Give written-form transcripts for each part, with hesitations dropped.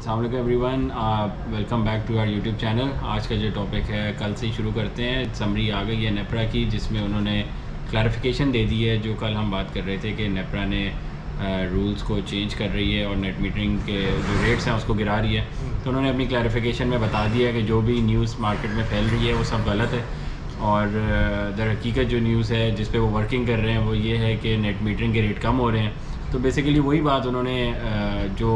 अस्सलाम वालेकुम everyone, welcome back to our YouTube channel. आज का जो टॉपिक है कल से ही शुरू करते हैं। समरी आ गई है नेपरा की, जिसमें उन्होंने क्लैरिफिकेशन दे दी है। जो कल हम बात कर रहे थे कि नेपरा ने रूल्स को चेंज कर रही है और नेट मीटरिंग के जो रेट्स हैं उसको गिरा रही है। तो उन्होंने अपनी क्लैरिफिकेशन में बता दिया कि जो भी न्यूज़ मार्केट में फैल रही है वो सब गलत है, और दर हकीकत जो न्यूज़ है जिस पे वो वर्किंग कर रहे हैं वो ये है कि नेट मीटरिंग के रेट कम हो रहे हैं। तो बेसिकली वही बात उन्होंने जो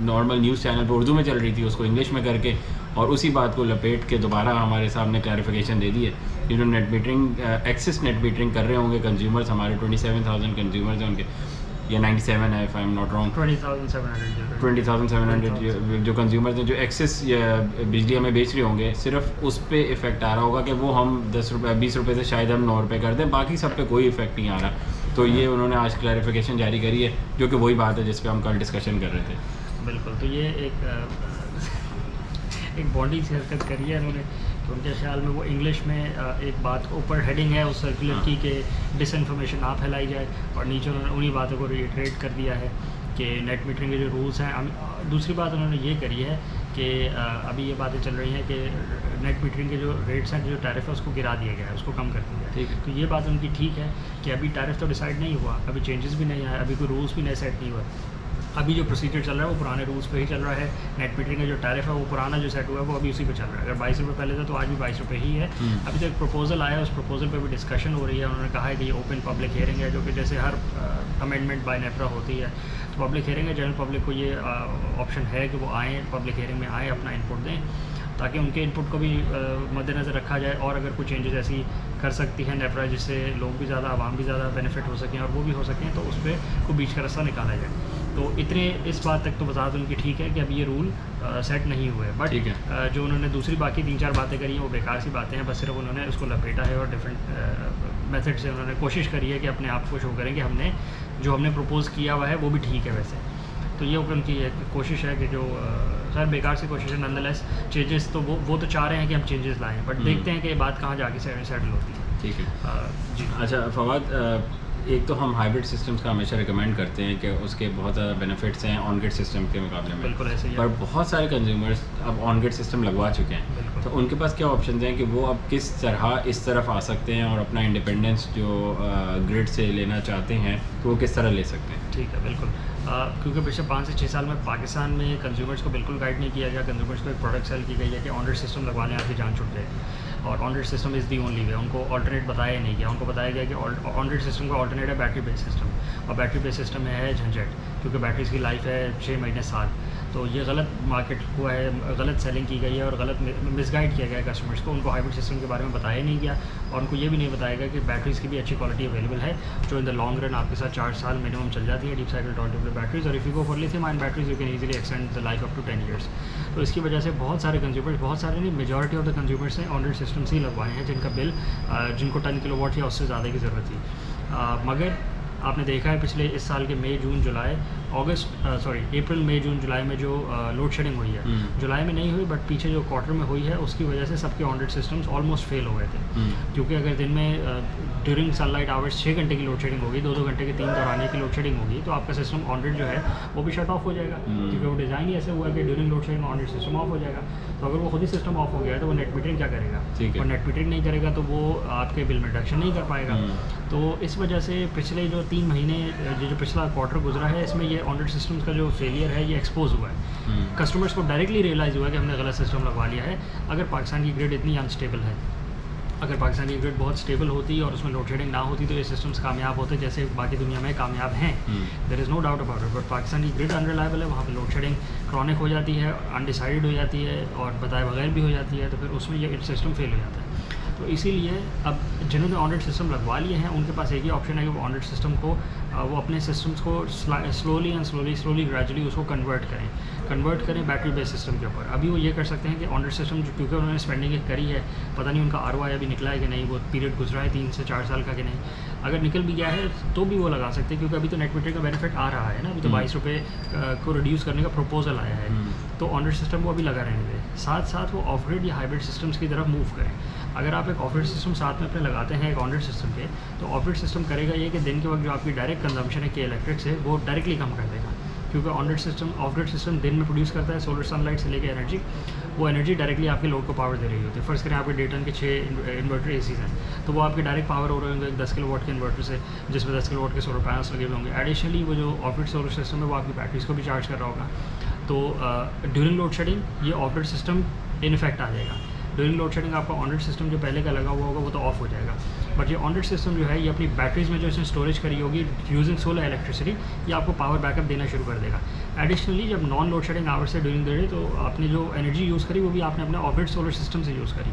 नॉर्मल न्यूज़ चैनल पर उर्दू में चल रही थी उसको इंग्लिश में करके और उसी बात को लपेट के दोबारा हमारे सामने क्लैरिफिकेशन दे दी है कि जो net metering excess net metering कर रहे होंगे कंज्यूमर्स, हमारे 27,000 कंज्यूमर्स हैं उनके, या 97 है if I am not wrong, 20,700 जो कंज्यूमर्स हैं जो एक्सेस बिजली हमें बेच रहे होंगे, सिर्फ उस पर इफ़ेक्ट आ रहा होगा कि वो हम 10 रुपये 20 रुपये से शायद हम 9 रुपये कर दें, बाकी सब पे कोई इफ़ेक्ट नहीं आ रहा। तो ये उन्होंने आज क्लैरिफिकेशन जारी करी है, जो कि वही बात है जिस पे हम कल डिस्कशन कर रहे थे। बिल्कुल, तो ये एक बॉडी से हरकत करी है उन्होंने, तो उनके ख्याल में वो इंग्लिश में एक बात ऊपर हेडिंग है उस सर्कुलर की कि डिसइंफॉर्मेशन ना फैलाई जाए, और नीचे उन्होंने उन्हीं बातों को रिट्रेट कर दिया है कि नेट मीटरिंग के जो रूल्स हैं। दूसरी बात उन्होंने ये करी है कि अभी ये बातें चल रही हैं कि नेट मीटरिंग के जो रेट्स हैं, जो टैरिफ है उसको गिरा दिया गया है, उसको कम कर दिया है। तो ये बात उनकी ठीक है कि अभी टैरिफ तो डिसाइड नहीं हुआ, अभी चेंजेस भी नहीं आए, अभी कोई रूल्स भी नए सेट नहीं हुआ। अभी जो प्रोसीजर चल रहा है वो पुराने रूल्स पे ही चल रहा है। नेट मीटरिंग का जो टैरिफ है वो पुराना जो सेट हुआ है वो अभी उसी पे चल रहा है। अगर 22 रुपये पहले था तो आज भी 22 रुपये ही है। अभी तो एक प्रपोजल आया है, उस प्रपोजल पे भी डिस्कशन हो रही है। उन्होंने कहा है कि ये ओपन पब्लिक हियरिंग है, जो कि जैसे हर अमेंडमेंट बाय नेपरा होती है, तो पब्लिक हियरिंग है। जनरल पब्लिक को ये ऑप्शन है कि वो आएँ, पब्लिक हियरिंग में आएँ, अपना इनपुट दें, ताकि उनके इनपुट को भी मद्देनज़र रखा जाए, और अगर कुछ चेंजेस ऐसी कर सकती है नेपरा जिससे लोग भी ज़्यादा, आवाम भी ज़्यादा बेनिफिट हो सकें और वो भी हो सकें, तो उस पर को बीच का रास्ता निकाला जाए। तो इतने इस बात तक तो वजाहत उनकी ठीक है कि अभी ये रूल सेट नहीं हुए, बट जो उन्होंने दूसरी बाकी 3-4 बातें करी हैं वो बेकार सी बातें हैं। बस सिर्फ उन्होंने उसको लपेटा है और डिफरेंट मेथड से उन्होंने कोशिश करी है कि अपने आप को शो करें कि हमने जो हमने प्रपोज़ किया हुआ है वो भी ठीक है वैसे। तो ये उनकी एक कोशिश है कि जो खैर बेकार सी कोशिश है, नॉनदलेस चेंजेस तो वो तो चाह रहे हैं कि हम चेंजेस लाएं, बट देखते हैं कि ये बात कहाँ जाके सेटल होती है। ठीक है जी। अच्छा फवाद, एक तो हम हाइब्रिड सिस्टम्स का हमेशा रिकमेंड करते हैं कि उसके बहुत ज़्यादा बेनिफिट्स हैं ऑन ग्रिड सिस्टम के मुकाबले में। बिल्कुल ऐसे ही है। पर बहुत सारे कंज्यूमर्स अब ऑन ग्रिड सिस्टम लगवा चुके हैं, तो उनके पास क्या ऑप्शन हैं कि वो अब किस तरह इस तरफ आ सकते हैं और अपना इंडिपेंडेंस जो ग्रिड से लेना चाहते हैं तो वो किस तरह ले सकते हैं। ठीक है, बिल्कुल। क्योंकि पिछले 5 से 6 साल में पाकिस्तान में कंज्यूमर्स को बिल्कुल गाइड नहीं किया गया। कंज्यूमर्स को एक प्रोडक्ट सेल की गई है कि ऑन ग्रिड सिस्टम लगवाने आपकी जान छूट जाएगी, और on grid system is the only way. उनको ऑल्टरनेट बताया नहीं गया। उनको बताया गया कि ऑन ग्रिड सिस्टम का ऑल्टरनेट है बैटरी बेस्ड सिस्टम, और बैटरी बेस्ड सिस्टम में है झंझट, क्योंकि बैटरीज की लाइफ है 6 महीने साल। तो ये गलत मार्केट हुआ है, गलत सेलिंग की गई है और गलत मिसगाइड किया गया है कस्टमर्स को। उनको हाइब्रिड सिस्टम के बारे में बताया नहीं गया, और उनको ये भी नहीं बताया गया कि बैटरीज़ की भी अच्छी क्वालिटी अवेलेबल है, जो इन द लॉन्ग रन आपके साथ 4 साल मिनिमम चल जाती है, डीप साइकिल टॉर्टेबल बैटरीज। और if you go for lithium ion batteries you can easily extend the life up to 10 years. तो इसकी वजह से बहुत सारे कंज्यूमर्स, बहुत सारे नहीं, मेजॉरिटी ऑफ द कंज्यूमर्स ने ऑन ग्रिड सिस्टम्स ही लगवाए हैं जिनका बिल, जिनको 10 किलोवाट या उससे ज़्यादा की ज़रूरत थी। मगर आपने देखा है पिछले इस साल के मई जून जुलाई अप्रैल मई जून जुलाई में जो लोड शेडिंग हुई है, जुलाई में नहीं हुई बट पीछे जो क्वार्टर में हुई है, उसकी वजह से सबके on grid systems almost fail हो गए थे। क्योंकि अगर दिन में ड्यूरिंग सनलाइट आवर्स 6 घंटे की लोड शेडिंग होगी, 2-2 घंटे की 3 दौरानिए की लोड शेडिंग होगी, तो आपका सिस्टम ऑन ग्रिड जो है वो भी शट ऑफ हो जाएगा, क्योंकि वो डिज़ाइन ही ऐसे हुआ है कि during load shading on grid system of हो जाएगा। तो अगर वो खुद ही सिस्टम ऑफ हो गया है तो वो नेट मीटरिंग क्या करेगा, और नेट मीटरिंग नहीं करेगा तो वो आपके बिल में रिडक्शन नहीं कर पाएगा। तो इस वजह से पिछले जो 3 महीने जो पिछला क्वार्टर गुजरा है, इसमें ये ऑन ग्रिड सिस्टम्स का जो फेलियर है ये एक्सपोज हुआ है। कस्टमर्स को डायरेक्टली रियलाइज़ हुआ है कि हमने गलत सिस्टम लगवा लिया है। अगर पाकिस्तान की ग्रिड इतनी अनस्टेबल है, अगर पाकिस्तान की ग्रिड बहुत स्टेबल होती और उसमें लोड शेडिंग ना होती तो ये सिस्टम्स कामयाब होते जैसे बाकी दुनिया में कामयाब हैं। There is no doubt about it. But Pakistan की ग्रिड अनरिलायबल है, वहाँ पे लोड शेडिंग क्रॉनिक हो जाती है, अनडिसाइडेड हो जाती है और बताए बगैर भी हो जाती है, तो फिर उसमें ये सिस्टम फेल हो जाता है। तो इसीलिए अब जिन्होंने ऑन ग्रिड सिस्टम लगवा लिए हैं उनके पास एक ही ऑप्शन है कि वो ऑन ग्रिड सिस्टम को वो अपने सिस्टम्स को स्लोली ग्रेजुअली उसको कन्वर्ट करें बैटरी बेस्ड सिस्टम के ऊपर। अभी वो ये कर सकते हैं कि ऑन ग्रिड सिस्टम जो, क्योंकि उन्होंने स्पेंडिंग करी है, पता नहीं उनका ROI अभी निकला है कि नहीं, वो पीरियड गुजरा है 3 से 4 साल का कि नहीं। अगर निकल भी गया है तो भी वो लगा सकते हैं, क्योंकि अभी तो नेट मीटरिंग का बेनिफिट आ रहा है ना। अभी तो 22 रुपये को रिड्यूस करने का प्रपोजल आया है, तो ऑन ग्रिड सिस्टम को अभी लगा रहने दें। साथ साथ वो ऑफ ग्रिड या हाइब्रिड सिस्टम्स की तरफ मूव करें। अगर आप एक ऑफ ग्रिड सिस्टम साथ में अपने लगाते हैं एक ऑन ग्रिड सिस्टम के, तो ऑफ ग्रिड सिस्टम करेगा ये कि दिन के वक्त जो आपकी डायरेक्ट कंजम्पशन है के इलेक्ट्रिक से वो डायरेक्टली कम कर देगा, क्योंकि ऑफ ग्रिड सिस्टम दिन में प्रोड्यूस करता है सोलर सनलाइट से लेकर एनर्जी, वो एनर्जी डायरेक्टली आपके लोड को पावर दे रही होती है। फर्स्ट करें आपके डे टन के 6 इन्वर्टर एसीज हैं, तो वो आपके डायरेक्ट पावर हो रहे होंगे 10 किलोवाट के इन्वर्टर से, जिसमें 10 किलोवाट के सोलर पैनल्स लगे हुए होंगे। एडिशनली वो जो ऑफ ग्रिड सोलर सिस्टम है वो आपकी बैटरीज को भी चार्ज कर रहा होगा। तो ड्यूरिंग लोड शेडिंग ये off grid system in effect आ जाएगा। ड्यूरिंग लोड शेडिंग आपका ऑन ग्रिड सिस्टम जो पहले का लगा हुआ होगा वो तो ऑफ हो जाएगा, बट ये ऑन ग्रिड सिस्टम जो है ये अपनी बैटरीज में जो इसने स्टोरेज करी होगी यूजिंग सोलर इलेक्ट्रिसिटी, ये आपको पावर बैकअप देना शुरू कर देगा। एडिशनली जब नॉन लोड शेडिंग आवर से ड्यूरिंग द डे, तो आपने जो एनर्जी यूज़ करी वो भी आपने अपने ऑफ ग्रिड सोलर सिस्टम से यूज़ करी।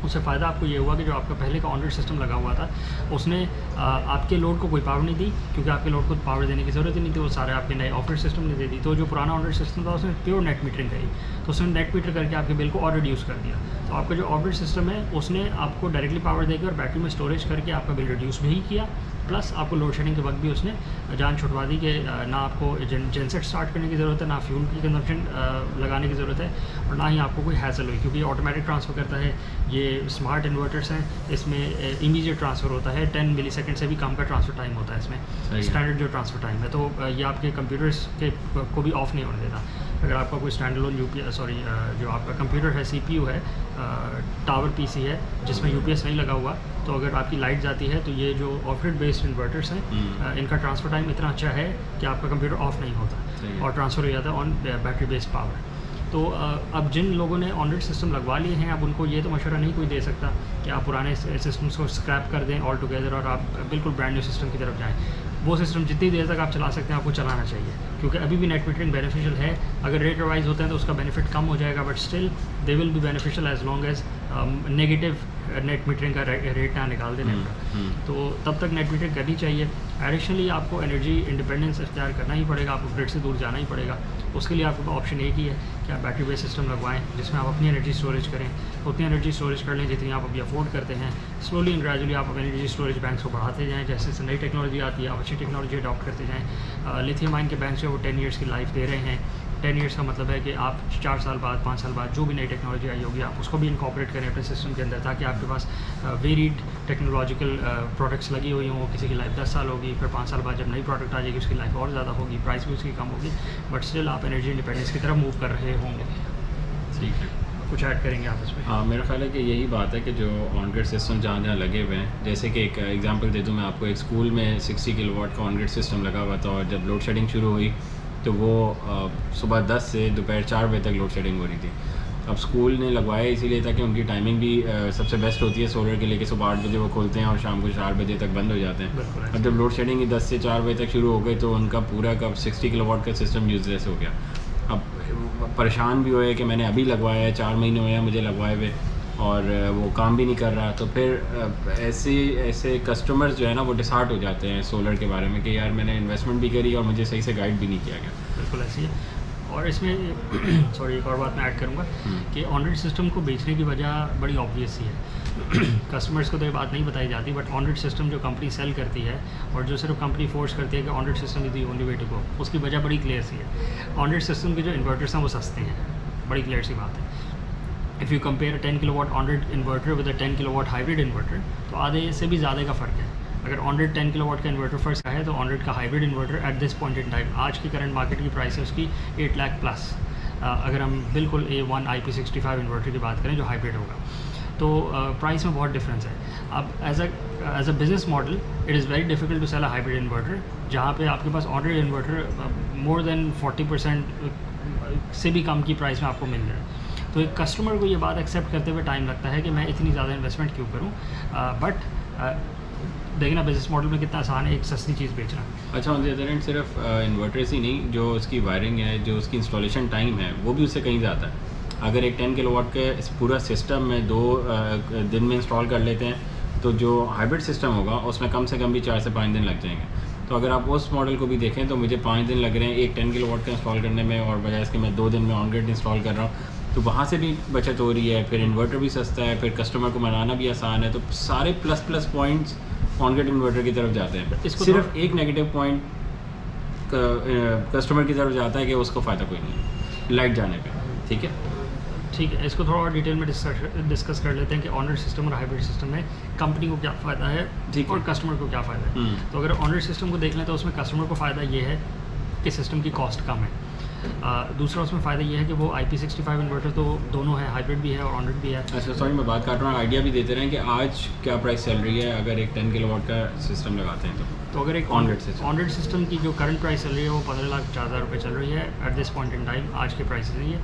उससे फ़ायदा आपको ये हुआ कि जो आपका पहले का ऑन ग्रिड सिस्टम लगा हुआ था उसने आपके लोड को कोई पावर नहीं दी, क्योंकि आपके लोड को पावर देने की ज़रूरत ही नहीं थी, वो सारे आपके नए ऑफ ग्रिड सिस्टम ने दे दी। तो जो पुराना ऑन ग्रिड सिस्टम था उसने प्योर नेट मीटरिंग करी, तो उसने नेट मीटर करके आपके बिल को और रिड्यूस कर दिया। तो आपका जो ऑफ ग्रिड सिस्टम है उसने आपको डायरेक्टली पावर देकर और बैटरी में स्टोरेज करके आपका बिल रिड्यूस भी किया, प्लस आपको लोड शेडिंग के वक्त भी उसने जान छुटवा दी कि ना आपको जेनसेट स्टार्ट करने की ज़रूरत है, ना फ्यूल की कंजम्पशन लगाने की ज़रूरत है, और ना ही आपको कोई हैसल हुई, क्योंकि ऑटोमेटिक ट्रांसफ़र करता है। ये स्मार्ट इन्वर्टर्स हैं, इसमें इमीडिएट ट्रांसफ़र होता है, 10 मिलीसेकंड से भी कम का ट्रांसफ़र टाइम होता है इसमें, स्टैंडर्ड जो ट्रांसफ़र टाइम है। तो ये आपके कंप्यूटर्स के को भी ऑफ़ नहीं होने देता। अगर आपका कोई स्टैंडअलोन जो आपका कंप्यूटर है, CPU है, टावर PC है जिसमें UPS नहीं लगा हुआ, तो अगर आपकी लाइट जाती है तो ये जो ऑफ ग्रिड बेस्ड इन्वर्टर्स हैं इनका ट्रांसफ़र टाइम इतना अच्छा है कि आपका कंप्यूटर ऑफ नहीं होता और ट्रांसफ़र हो जाता है ऑन बैटरी बेस्ड पावर। तो अब जिन लोगों ने ऑन ग्रिड सिस्टम लगवा लिए हैं, अब उनको ये तो मशवरा नहीं कोई दे सकता कि आप पुराने सिस्टम्स को स्क्रैप कर दें ऑल टुगेदर और आप बिल्कुल ब्रांड न्यू सिस्टम की तरफ जाएँ। वो सिस्टम जितनी देर तक आप चला सकते हैं आपको चलाना चाहिए, क्योंकि अभी भी नेट मीटरिंग बेनिफिशियल है। अगर रेट रिवाइज होते हैं तो उसका बेनिफिट कम हो जाएगा, but still they will be beneficial as long as negative net metering का रेट ना निकाल देने का। तो तब तक नेट मीटरिंग करनी चाहिए। एडिशनली आपको एनर्जी इंडिपेंडेंस इख्तियार करना ही पड़ेगा, आपको ग्रिड से दूर जाना ही पड़ेगा। उसके लिए आपको ऑप्शन एक ही है कि आप बैटरी बेस्ड सिस्टम लगवाएं जिसमें आप अपनी एनर्जी स्टोरेज करें, उतनी एनर्जी स्टोरेज कर लें जितनी आप अभी अफोर्ड करते हैं। स्लोली एंड ग्रेजुअली आप एनर्जी स्टोरेज बैंक्स को बढ़ाते जाएँ, जैसे जैसे नई टेक्नोलॉजी आती है आप अच्छी टेक्नोलॉजी अडॉप्ट करते जाएँ। लिथियम आयन के बैंक जो वो 10 ईयर्स की लाइफ दे रहे हैं। 10 ईयर्स का मतलब है कि आप 4 साल बाद 5 साल बाद जो भी नई टेक्नोलॉजी आई होगी आप उसको भी इनकॉर्पोरेट करें अपने सिस्टम के अंदर, ताकि आपके पास वेरीड टेक्नोलॉजिकल प्रोडक्ट्स लगी हुई हों। किसी की लाइफ 10 साल होगी, फिर 5 साल बाद जब नई प्रोडक्ट आ जाएगी उसकी लाइफ और ज़्यादा होगी, प्राइस भी उसकी कम होगी, बट स्टिल आप एनर्जी इंडिपेंडेंस की तरफ मूव कर रहे होंगे। ठीक है, कुछ ऐड करेंगे आप इसमें? हाँ, मेरा ख्याल है कि यही बात है कि जो ऑन ग्रिड सिस्टम जहाँ जहाँ लगे हुए हैं, जैसे कि एक एग्जांपल दे दूँ मैं आपको, एक स्कूल में 60 किलोवाट का ऑन ग्रिड सिस्टम लगा हुआ था और जब लोड शेडिंग शुरू हुई तो वो सुबह 10 से दोपहर 4 बजे तक लोड शेडिंग हो रही थी। अब स्कूल ने लगवाया इसीलिए था कि उनकी टाइमिंग भी सबसे बेस्ट होती है सोलर के लिए, कि सुबह 8 बजे वो खोलते हैं और शाम को 4 बजे तक बंद हो जाते हैं। और जब लोड शेडिंग 10 से 4 बजे तक शुरू हो गई तो उनका पूरा का 60 किलोवाट का सिस्टम यूजलेस हो गया। अब परेशान भी हुए कि मैंने अभी लगवाया है, 4 महीने हुए हैं मुझे लगवाए हुए और वो काम भी नहीं कर रहा। तो फिर ऐसे कस्टमर्स जो है ना वो डिसहार्ट हो जाते हैं सोलर के बारे में कि यार मैंने इन्वेस्टमेंट भी करी और मुझे सही से गाइड भी नहीं किया गया। बिल्कुल ऐसी है। और इसमें सॉरी एक और बात मैं ऐड करूँगा कि ऑन ग्रिड सिस्टम को बेचने की वजह बड़ी ऑब्वियस ही है। कस्टमर्स को तो ये बात नहीं बताई जाती, बट ऑन ग्रिड सिस्टम जो कंपनी सेल करती है और जो सिर्फ कंपनी फोर्स करती है कि on grid system is the only way to go, उसकी वजह बड़ी क्लियर सी है। ऑन ग्रिड सिस्टम के जो इन्वर्टर्स हैं वो सस्ते हैं, बड़ी क्लियर सी बात है। If you compare 10 kilowatt on grid inverter with a 10 kilowatt hybrid inverter, तो आधे से भी ज़्यादा का फ़र्क है। अगर ऑन ग्रिड 10 किलोवाट का इन्वर्टर फर्स्ट का है तो ऑन ग्रिड का hybrid inverter at this point in time आज की करंट मार्केट की प्राइस है उसकी 8 लाख प्लस। अगर हम बिल्कुल A1 IP65 इन्वर्टर की बात करें जो हाइब्रिड होगा, तो प्राइस में बहुत डिफरेंस है। अब as a business model it is very difficult to sell a hybrid inverter जहाँ पे आपके पास on grid inverter more than 40% से भी कम की प्राइस में आपको मिल जाए। तो एक कस्टमर को ये बात एक्सेप्ट करते हुए टाइम लगता है कि मैं इतनी ज़्यादा इन्वेस्टमेंट क्यों करूँ, बट देखना बिजनेस मॉडल में कितना आसान है एक सस्ती चीज़ बेचना। अच्छा, ऑन द अदर हैंड सिर्फ इन्वर्टर्स ही नहीं, जो उसकी वायरिंग है, जो उसकी इंस्टॉलेशन टाइम है वो भी उससे कहीं ज़्यादा है। अगर एक 10 किलोवाट के पूरा सिस्टम में 2 दिन में इंस्टॉल कर लेते हैं तो जो हाइब्रिड सिस्टम होगा उसमें कम से कम भी 4 से 5 दिन लग जाएंगे। तो अगर आप उस मॉडल को भी देखें तो मुझे 5 दिन लग रहे हैं एक 10 किलोवाट का इंस्टॉल करने में, और बजाय इसके मैं 2 दिन में ऑन ग्रिड इंस्टॉल कर रहा हूँ, तो वहाँ से भी बचत हो रही है। फिर इन्वर्टर भी सस्ता है, फिर कस्टमर को मनाना भी आसान है। तो सारे plus points on grid inverter की तरफ जाते हैं। इसको सिर्फ एक नेगेटिव पॉइंट कस्टमर की तरफ जाता है कि उसको फ़ायदा कोई नहीं है लाइट जाने पे। ठीक है, इसको थोड़ा और डिटेल में डिस्कस कर लेते हैं कि ऑन ग्रिड सिस्टम और हाइब्रिड सिस्टम में कंपनी को क्या फ़ायदा है और कस्टमर को क्या फ़ायदा है। तो अगर ऑन ग्रिड सिस्टम को देख लें तो उसमें कस्टमर को फ़ायदा ये है कि सिस्टम की कॉस्ट कम है। दूसरा उसमें फ़ायदा ये है कि वो IP65 इन्वर्टर तो दोनों है, हाइब्रिड भी है और ऑन ग्रिड भी है। अच्छा सॉरी मैं बात काट रहा हूँ, आइडिया भी देते रहें कि आज क्या प्राइस चल रही है अगर एक 10 किलोवाट का सिस्टम लगाते हैं तो अगर एक ऑन ग्रिड सिस्टम की जो करंट प्राइस चल रही है वो 15,50,000 रुपये चल रही है at this point in time. आज के प्राइस है ये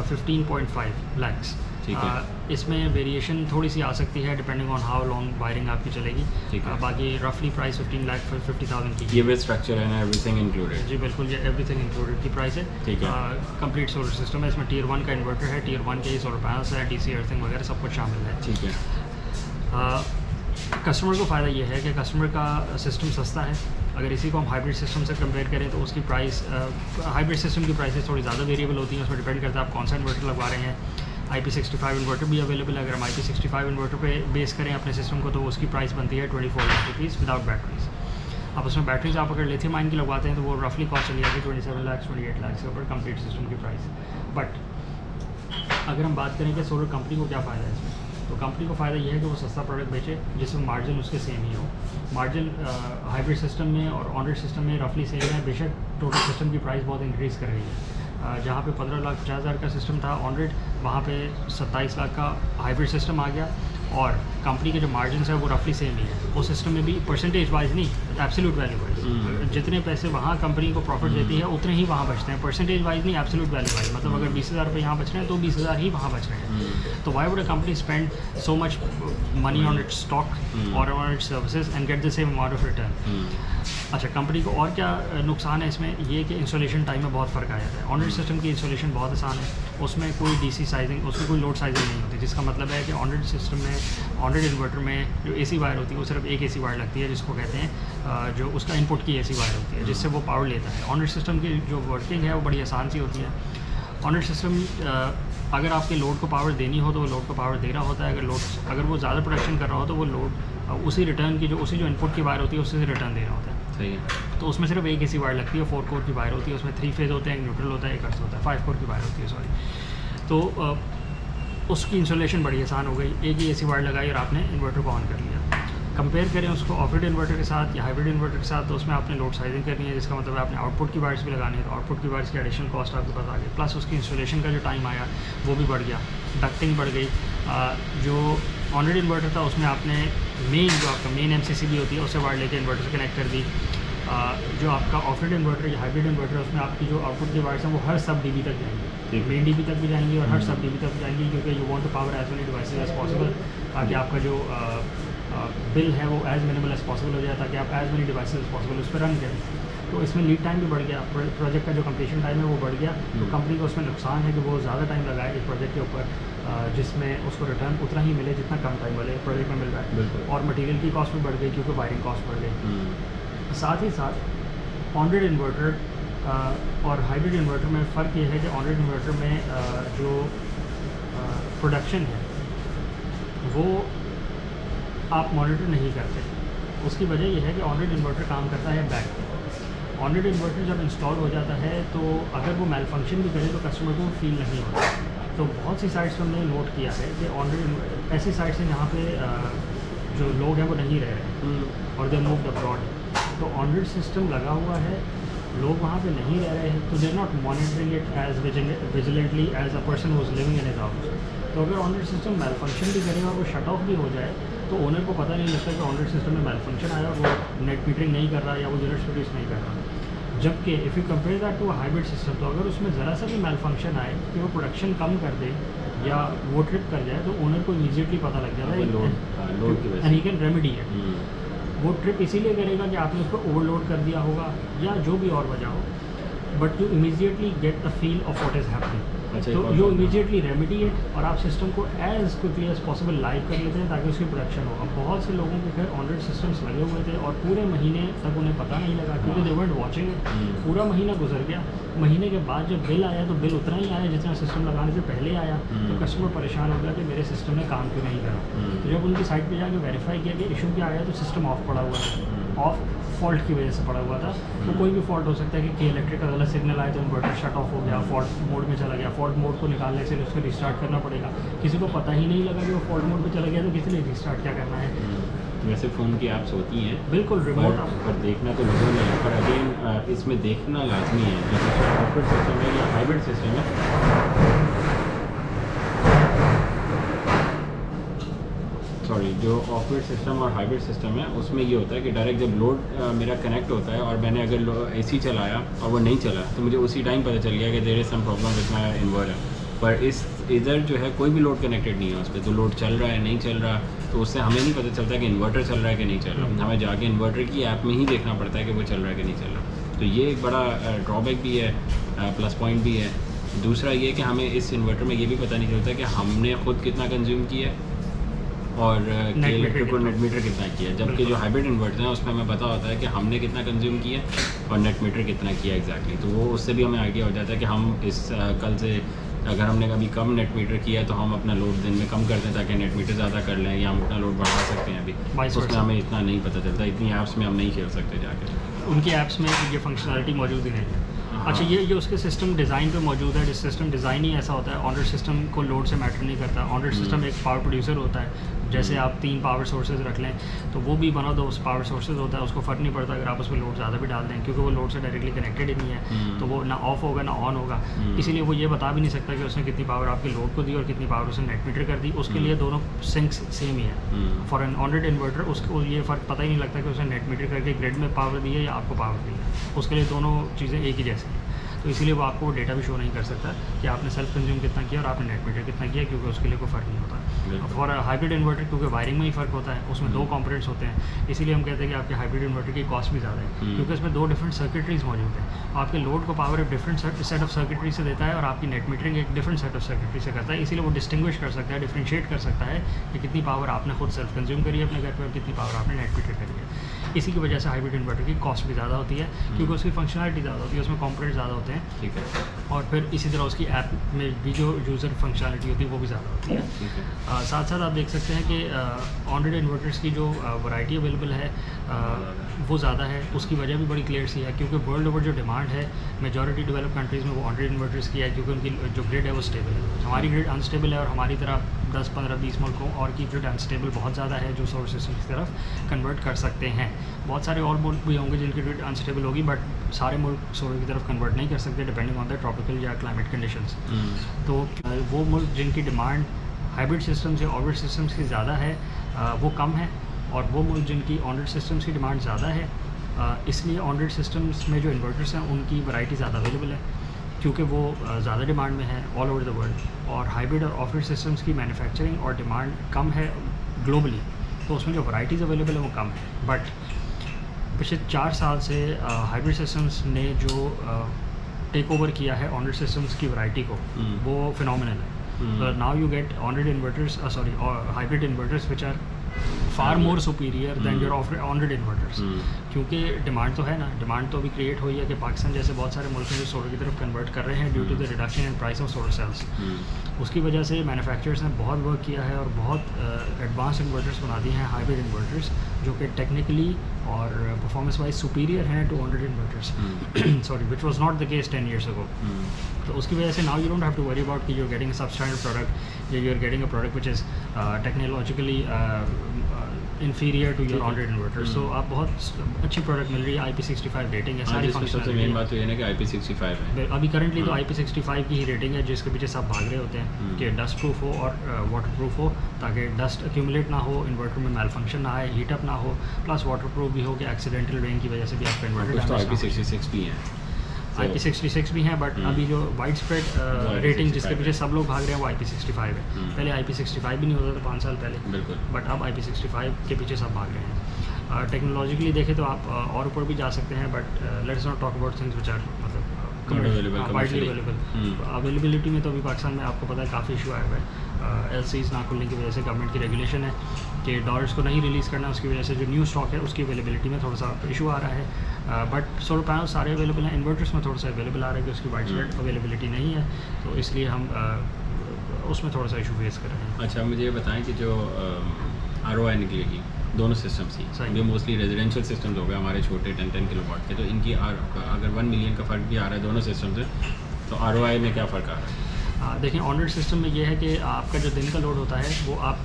15.5 लाख्स। ठीक है। इसमें वेरिएशन थोड़ी सी आ सकती है depending on how long wiring आपकी चलेगी। ठीक है। बाकी रफली प्राइस 15,50,000 की ये भी स्ट्रक्चर है ना, एवरीथिंग इंक्लूडेड? जी बिल्कुल, ये एवरीथिंग इंक्लूडेड की प्राइस है। ठीक है। कंप्लीट सोलर सिस्टम है, इसमें टियर 1 का इन्वर्टर है, टियर 1 के सोलर पैनल्स है, DC अर्थिंग वगैरह सब कुछ शामिल है। ठीक है। कस्टमर को फ़ायदा ये है कि कस्टमर का सिस्टम सस्ता है। अगर इसी को हम हाइब्रिड सिस्टम से कंपेयर करें तो उसकी प्राइस, हाइब्रिड सिस्टम की प्राइसेस थोड़ी ज़्यादा वेरिएबल होती हैं, उसमें डिपेंड करता है आप कौन सा इन्वर्टर लगवा रहे हैं। IP65 इन्वर्टर भी अवेलेबल है। अगर हम IP65 इन्वर्टर पे बेस करें अपने सिस्टम को तो उसकी प्राइस बनती है 24 लाख रुपीज़ विदाउट बैटरीज। अब उसमें बैटरीज आप अगर लिथियम आयन की लगवाते हैं तो वो रफली कॉस्ट चली जाती है 27 लाख 28 लाख के ऊपर कंप्लीट सिस्टम की प्राइस। बट अगर हम बात करें कि सोलर कंपनी को क्या फ़ायदा है इसमें, तो कंपनी को फ़ायदा ये है कि वो सस्ता प्रोडक्ट बेचे जिसमें मार्जिन उसके सेम ही हो। मार्जिन हाइब्रिड सिस्टम में और ऑन ग्रिड सिस्टम में रफली सेम है, बेशक टोटल सिस्टम की प्राइस बहुत इंक्रीज़ कर रही है। जहाँ पे 15,50,000 का सिस्टम था ऑन ग्रिड, वहाँ पे 27 लाख का हाइब्रिड सिस्टम आ गया और कंपनी के जो मार्जिन है वो रफली सेम ही है। उस सिस्टम में भी परसेंटेज वाइज नहीं, एब्सोल्यूट वैल्यू वाइज जितने पैसे वहाँ कंपनी को प्रॉफिट देती है उतने ही वहाँ बचते हैं, परसेंटेज वाइज नहीं, एब्सोल्यूट वैल्यू वाइज। मतलब अगर 20,000 रुपये यहाँ बच रहे हैं तो 20,000 ही वहाँ बच रहे हैं। तो why would a company spend so much money on its stock और on its services and get the same amount of return. अच्छा, कंपनी को और क्या नुकसान है इसमें, ये कि इंस्टॉलेशन टाइम में बहुत फ़र्क आ जाता है। ऑन ग्रिड सिस्टम की इंस्टॉलेशन बहुत आसान है, उसमें कोई DC साइजिंग, उसमें कोई लोड साइजिंग नहीं होती, जिसका मतलब है कि ऑन ग्रिड सिस्टम में, ऑन ग्रिड इन्वर्टर में जो AC वायर होती है वो सिर्फ एक AC वायर लगती है जिसको कहते हैं जो उसका इनपुट की AC वायर होती है जिससे वो पावर लेता है। ऑन ग्रिड सिस्टम की जो वर्किंग है वो बड़ी आसान सी होती है। ऑन ग्रिड सिस्टम अगर आपके लोड को पावर देनी हो तो वो लोड को पावर दे रहा होता है, अगर वो ज़्यादा प्रोडक्शन कर रहा हो तो वो लोड उसी जो इनपुट की वायर होती है उससे रिटर्न दे रहा होता है। सही है। तो उसमें सिर्फ एक AC वायर लगती है, 4 कोर की वायर होती है, उसमें 3 फेज़ होते हैं, एक न्यूट्रल होता है, एक अर्थ होता है, 5 कोर की वायर होती है सॉरी। तो उसकी इंस्टॉलेशन बड़ी आसान हो गई, एक ही AC वायर लगाई और आपने इन्वर्टर को ऑन कर लिया। कंपेयर करें उसको ऑफ ग्रिड इन्वर्टर के साथ या हाइब्रिड इन्वर्टर के साथ, तो उसमें आपने लोड साइजिंग करनी है, जिसका मतलब है आपने आउटपुट की वायर्स भी लगानी है, तो आउटपुट की वायर्स की एडिशनल कॉस्ट आपके पास आ गई, प्लस उसकी इंस्टॉलेशन का जो टाइम आया वो भी बढ़ गया, डक्टिंग बढ़ गई। जो ऑन ग्रिड इन्वर्टर था उसमें आपने जो आपका मेन MCCB होती है उससे वायर लेके इन्वर्टर से कनेक्ट कर दी। जो आपका ऑफ ग्रिड इन्वर्टर या हाइब्रिड इन्वर्टर है उसमें आपकी जो आउटपुट की वायर्स हैं वो हर सब DB तक जाएंगी, मेन DB तक भी जाएंगी और हर सब DB तक भी जाएंगी, क्योंकि you want to power as many devices as possible, ताकि आपका जो बिल है वो एज मिनिमल एज पॉसिबल हो जाए, ताकि आप as many devices as possible उस पर रन करें। तो इसमें लीड टाइम भी बढ़ गया, प्रोजेक्ट का जो कंप्लीशन टाइम है वो बढ़ गया। तो कंपनी को उसमें नुकसान है कि वो ज़्यादा टाइम लगाए एक प्रोजेक्ट के ऊपर, जिसमें उसको रिटर्न उतना ही मिले जितना कम टाइम वाले प्रोजेक्ट में मिल रहा है, और मटेरियल की कॉस्ट भी बढ़ गई क्योंकि वायरिंग कॉस्ट बढ़ गई। साथ ही साथ ऑन ग्रिड इन्वर्टर और हाइब्रिड इन्वर्टर में फ़र्क ये है कि ऑन ग्रिड इन्वर्टर में जो प्रोडक्शन है वो आप मॉनिटर नहीं करते। उसकी वजह यह है कि ऑन ग्रिड इन्वर्टर काम करता है बैक पे। ऑन ग्रिड इन्वर्टर जब इंस्टॉल हो जाता है तो अगर वो मेल फंक्शन भी करे तो कस्टमर को फील नहीं होता। तो बहुत सी साइट्स पर हमने नोट किया है कि ऑन ग्रिड ऐसी साइट्स हैं जहाँ पे जो लोग हैं वो नहीं रह रहे और दे मूव्ड अब्रॉड। तो ऑन ग्रिड सिस्टम लगा हुआ है, लोग वहाँ पे नहीं रह रहे हैं, तो they are not monitoring it as vigilantly as a person who is living in his house. तो अगर on grid system malfunction भी करे और वो शट ऑफ भी हो जाए तो ओनर को पता नहीं लगता कि ऑन ग्रिड सिस्टम में मेल फंक्शन आया और वो नेट मीटरिंग नहीं कर रहा या वो यूनिट्स प्रोड्यूस नहीं कर रहा। जबकि if you compare that to hybrid system, तो अगर उसमें ज़रा सा भी मेल फंक्शन आए कि वो प्रोडक्शन कम कर दे या वो ट्रिप कर जाए तो ओनर को इमीडिएटली पता लग जाता है and he can remedy it. वो ट्रिप इसीलिए करेगा कि आपने उसको ओवरलोड कर दिया होगा या जो भी और वजह हो, but you immediately get the feel of what is happening. तो यू इमीडिएटली रेमेडी इट और आप सिस्टम को as quickly as possible live कर लेते हैं ताकि उसकी प्रोडक्शन हो। अब बहुत से लोगों के घर ऑन ग्रिड सिस्टम्स लगे हुए थे और पूरे महीने तक उन्हें पता नहीं लगा क्योंकि दे वेंट वाचिंग इट। पूरा महीना गुजर गया, महीने के बाद जब बिल आया तो बिल उतना ही आया जितना सिस्टम लगाने से पहले आया। तो कस्टमर परेशान हो गया कि मेरे सिस्टम ने काम क्यों नहीं करा। तो जब उनकी साइट पर जाकर वेरीफाई किया कि इशू क्या आया तो सिस्टम ऑफ पड़ा हुआ है, ऑफ फॉल्ट की वजह से पड़ा हुआ था। तो कोई भी फॉल्ट हो सकता है कि इलेक्ट्रिक का गलत सिग्नल आया तो इन्वर्टर शट ऑफ हो गया, फॉल्ट मोड में चला गया। फॉल्ट मोड को निकालने से उसको रिस्टार्ट करना पड़ेगा, किसी को पता ही नहीं लगा कि वो फॉल्ट मोड पे चला गया तो किस लिए रिस्टार्ट क्या करना है। तो ये सब चीज़ें हैं। तो ऑन ग्रिड सिस्टम वैसे फ़ोन की ऐप्स होती हैं बिल्कुल रिमोट पर देखना तो लोगों ने, पर अगेन इसमें देखना लाजमी है। जैसे सॉफ्टवेयर सिस्टम है या हाइब्रिड सिस्टम है, सॉरी, जो ऑफवेयर सिस्टम और हाइब्रिड सिस्टम है उसमें ये होता है कि डायरेक्ट जब लोड मेरा कनेक्ट होता है और मैंने अगर एसी चलाया और वो नहीं चला तो मुझे उसी टाइम पता चल गया कि there is some problem with my inverter. पर इधर जो है कोई भी लोड कनेक्टेड नहीं है उस पर, तो लोड चल रहा है नहीं चल रहा, तो उससे हमें नहीं पता चलता कि इन्वर्टर चल रहा है कि नहीं चल रहा। हमें जाके इन्वर्टर की ऐप में ही देखना पड़ता है कि वो चल रहा है कि नहीं चल रहा। तो ये एक बड़ा ड्रॉबैक भी है, प्लस पॉइंट भी है। दूसरा ये कि हमें इस इन्वर्टर में ये भी पता नहीं चलता कि हमने ख़ुद कितना कंज्यूम किया है और इलेक्ट्रिक को नेट मीटर कितना किया है। जबकि जो हाइब्रिड इन्वर्टर है उसमें हमें पता होता है कि हमने कितना कंज्यूम किया और नेट मीटर कितना किया एग्जैक्टली। तो वो उससे भी हमें आइडिया हो जाता है कि हम इस कल से अगर हमने कभी कम नेट मीटर किया है तो हम अपना लोड दिन में कम कर दें ताकि नेट मीटर ज़्यादा कर लें, या हम अपना लोड बढ़ा सकते हैं। अभी उसमें हमें इतना नहीं पता चलता, इतनी ऐप्स में हम नहीं खेल सकते जाके, उनकी ऐप्स में ये फंक्शनलिटी मौजूद ही नहीं है। अच्छा, ये उसके सिस्टम डिज़ाइन पे मौजूद है। सिस्टम डिज़ाइन ही ऐसा होता है, ऑनर सिस्टम को लोड से मैटर नहीं करता। ऑनर सिस्टम एक पावर प्रोड्यूसर होता है, जैसे आप 3 पावर सोर्सेज रख लें तो वो भी वन ऑफ दो पावर सोर्सेज होता है, उसको फ़र्क नहीं पड़ता अगर आप उसमें लोड ज़्यादा भी डाल दें, क्योंकि वो लोड से डायरेक्टली कनेक्टेड ही नहीं है, तो वो ना ऑफ होगा ना ऑन होगा। इसीलिए वो ये बता भी नहीं सकता कि उसने कितनी पावर आपके लोड को दी और कितनी पावर उसने नेट मीटर कर दी। उसके लिए दोनों सिंक्स सेम ही है। फॉर एन ऑनरेड इन्वर्टर उसको ये फ़र्क पता ही नहीं लगता कि उसने नेट मीटर करके ग्रिड में पावर दी है या आपको पावर दी है। उसके लिए दोनों चीज़ें एक ही जैसी हैं, तो इसीलिए वो आपको डेटा भी शो नहीं कर सकता कि आपने सेल्फ कंज्यूम कितना किया और आपने नेट मीटर कितना किया, क्योंकि उसके लिए कोई फ़र्क नहीं होता। फॉर हाइब्रिड इन्वर्टर क्योंकि वायरिंग में ही फ़र्क होता है, उसमें 2 कंपोनेंट्स होते हैं, इसीलिए हम कहते हैं कि आपके हाइब्रिड इन्वर्टर की कॉस्ट भी ज़्यादा है, क्योंकि इसमें 2 डिफरेंट सर्किटरीज मौजूद हैं। आपके लोड को पावर एक डिफरेंट सेट ऑफ सर्किटरी से देता है और आपकी नेट मीटरिंग एक डिफरेंट सेट ऑफ सर्किटरी से करता है। इसीलिए वो डिस्टिंग्विश कर सकता है, डिफ्रेंशिएट कर सकता है कि कितनी पावर आपने खुद सेल्फ कंज्यूम करी है अपने घर पर और कितनी पावर आपने नेट मीटर करी है। इसी की वजह से हाइब्रिड इन्वर्टर की कॉस्ट भी ज़्यादा होती है, क्योंकि उसकी फंक्शनलिटी ज़्यादा होती है, उसमें कंपोनेंट ज़्यादा होते हैं। ठीक है। और फिर इसी तरह उसकी ऐप में भी जो यूज़र फंक्शनलिटी होती है वो भी ज़्यादा होती है। साथ साथ आप देख सकते हैं कि ऑनरेड इन्वर्टर्स की जो वैरायटी अवेलेबल है वो ज़्यादा है। उसकी वजह भी बड़ी क्लियर सी है, क्योंकि वर्ल्ड ओवर जो डिमांड है मेजॉरिटी डेवलप कंट्रीज़ में वो ऑनरेड इन्वर्टर्स की है, क्योंकि उनकी जो ग्रिड है वो स्टेबल है। हमारी ग्रिड अनस्टेबल है और हमारी तरह 10, 15, 20 मुल्कों और की ग्रिड अनस्टेबल बहुत ज़्यादा है, जो सोलर सिस्टम की तरफ कन्वर्ट कर सकते हैं। बहुत सारे और मुल्क भी होंगे जिनकी ग्रिड अनस्टेबल होगी, बट सारे मुल्क सोलर की तरफ कन्वर्ट नहीं कर सकते डिपेंडिंग ऑन द ट्रॉपिकल या क्लाइमेट कंडीशंस। तो वो मुल्क जिनकी डिमांड हाइब्रिड सिस्टम्स या ऑर्बिट सिस्टम्स की ज़्यादा है वो कम है, और वो मुल्क जिनकी ऑनरेड सिस्टम्स की डिमांड ज़्यादा है, इसलिए ऑनरेड सिस्टम्स में जो इन्वर्टर्स हैं उनकी वैरायटी ज़्यादा अवेलेबल है, क्योंकि वो ज़्यादा डिमांड में है ऑल ओवर द वर्ल्ड। और हाइब्रिड और ऑफरेड सिस्टम्स की मैन्युफैक्चरिंग और डिमांड कम है ग्लोबली, तो उसमें जो वैरायटीज़ अवेलेबल है वो कम है। बट पिछले 4 साल से हाइब्रिड सिस्टम्स ने जो टेक ओवर किया है ऑनरेड सिस्टम्स की वैरायटी को, वो फिनोमिनल है। Now you get on grid inverters hybrid inverters which are far more superior than your on grid inverters, क्योंकि डिमांड तो है ना, डिमांड तो अभी क्रिएट हुई है कि पाकिस्तान जैसे बहुत सारे मुल्क हैं जो सोलर की तरफ कन्वर्ट कर रहे हैं due to the reduction in price of solar cells. उसकी वजह से मैन्युफैक्चरर्स ने बहुत वर्क किया है और बहुत एडवांस इन्वर्टर्स बना दिए हैं, हाइब्रिड इन्वर्टर्स, जो कि टेक्निकली और परफॉर्मेंस वाइज सुपीरियर हैं to on grid inverters, sorry, which was not the case 10 years ago। तो उसकी वजह से now you don't have to worry about कि you are getting a substandard product या you are getting a product which is technologically inferior to your on grid inverter. So आप बहुत अच्छी product मिल रही है, IP65 रेटिंग है, सारी सबसे मेन बात तो ये है कि IP65 है अभी करंटली, तो IP65 की ही रेटिंग है, जिसके पीछे सब भाग रहे होते हैं कि डस्ट प्रूफ हो और वाटर प्रूफ हो, ताकि डस्ट एक्यूमुलेट ना हो, इन्वर्टर में मेल फंक्शन ना आए, हीटअप ना हो, प्लस वाटर प्रूफ भी हो कि एक्सीडेंटल रेन की वजह से भी आपका इन्वर्टर IP66 भी है, IP66 भी हैं, बट अभी जो वाइड स्प्रेड रेटिंग जिसके पीछे सब लोग भाग रहे हैं वो IP65 है। पहले IP65 भी नहीं होता था 5 साल पहले, बट अब IP65 के पीछे सब भाग रहे हैं। टेक्नोलॉजिकली देखें तो आप और ऊपर भी जा सकते हैं, but let's not talk about things which are मतलब वाइडली अवेलेबल। अवेलेबिलिटी में तो अभी पाकिस्तान में आपको पता है काफ़ी इशू आया हुआ है, LCs ना खुलने की वजह से गवर्नमेंट की रेगुलेशन है कि डॉलर्स को नहीं रिलीज़ करना, उसकी वजह से जो न्यू स्टॉक है उसकी अवेलेबिलिटी में थोड़ा सा इशू आ रहा है। बट सोलर पैनल सारे अवेलेबल हैं, इन्वर्टर्स में थोड़ा सा अवेलेबल आ रहा है कि उसकी वाइड स्प्रेड अवेलेबिलिटी नहीं है, तो इसलिए हम उसमें थोड़ा सा इशू फेस कर रहे हैं। अच्छा, मुझे ये बताएं कि जो ROI निकलेगी दोनों सिस्टम्स ही, ये मोस्टली रेजिडेंशियल सिस्टम्स हो गए हमारे छोटे 10 किलोवाट के, तो इनकी अगर 1 मिलियन का फ़र्क भी आ रहा है दोनों सिस्टम से, तो ROI में क्या फ़र्क आ रहा है? देखिए, ऑनरेड सिस्टम में ये है कि आपका जो दिन का लोड होता है वो आप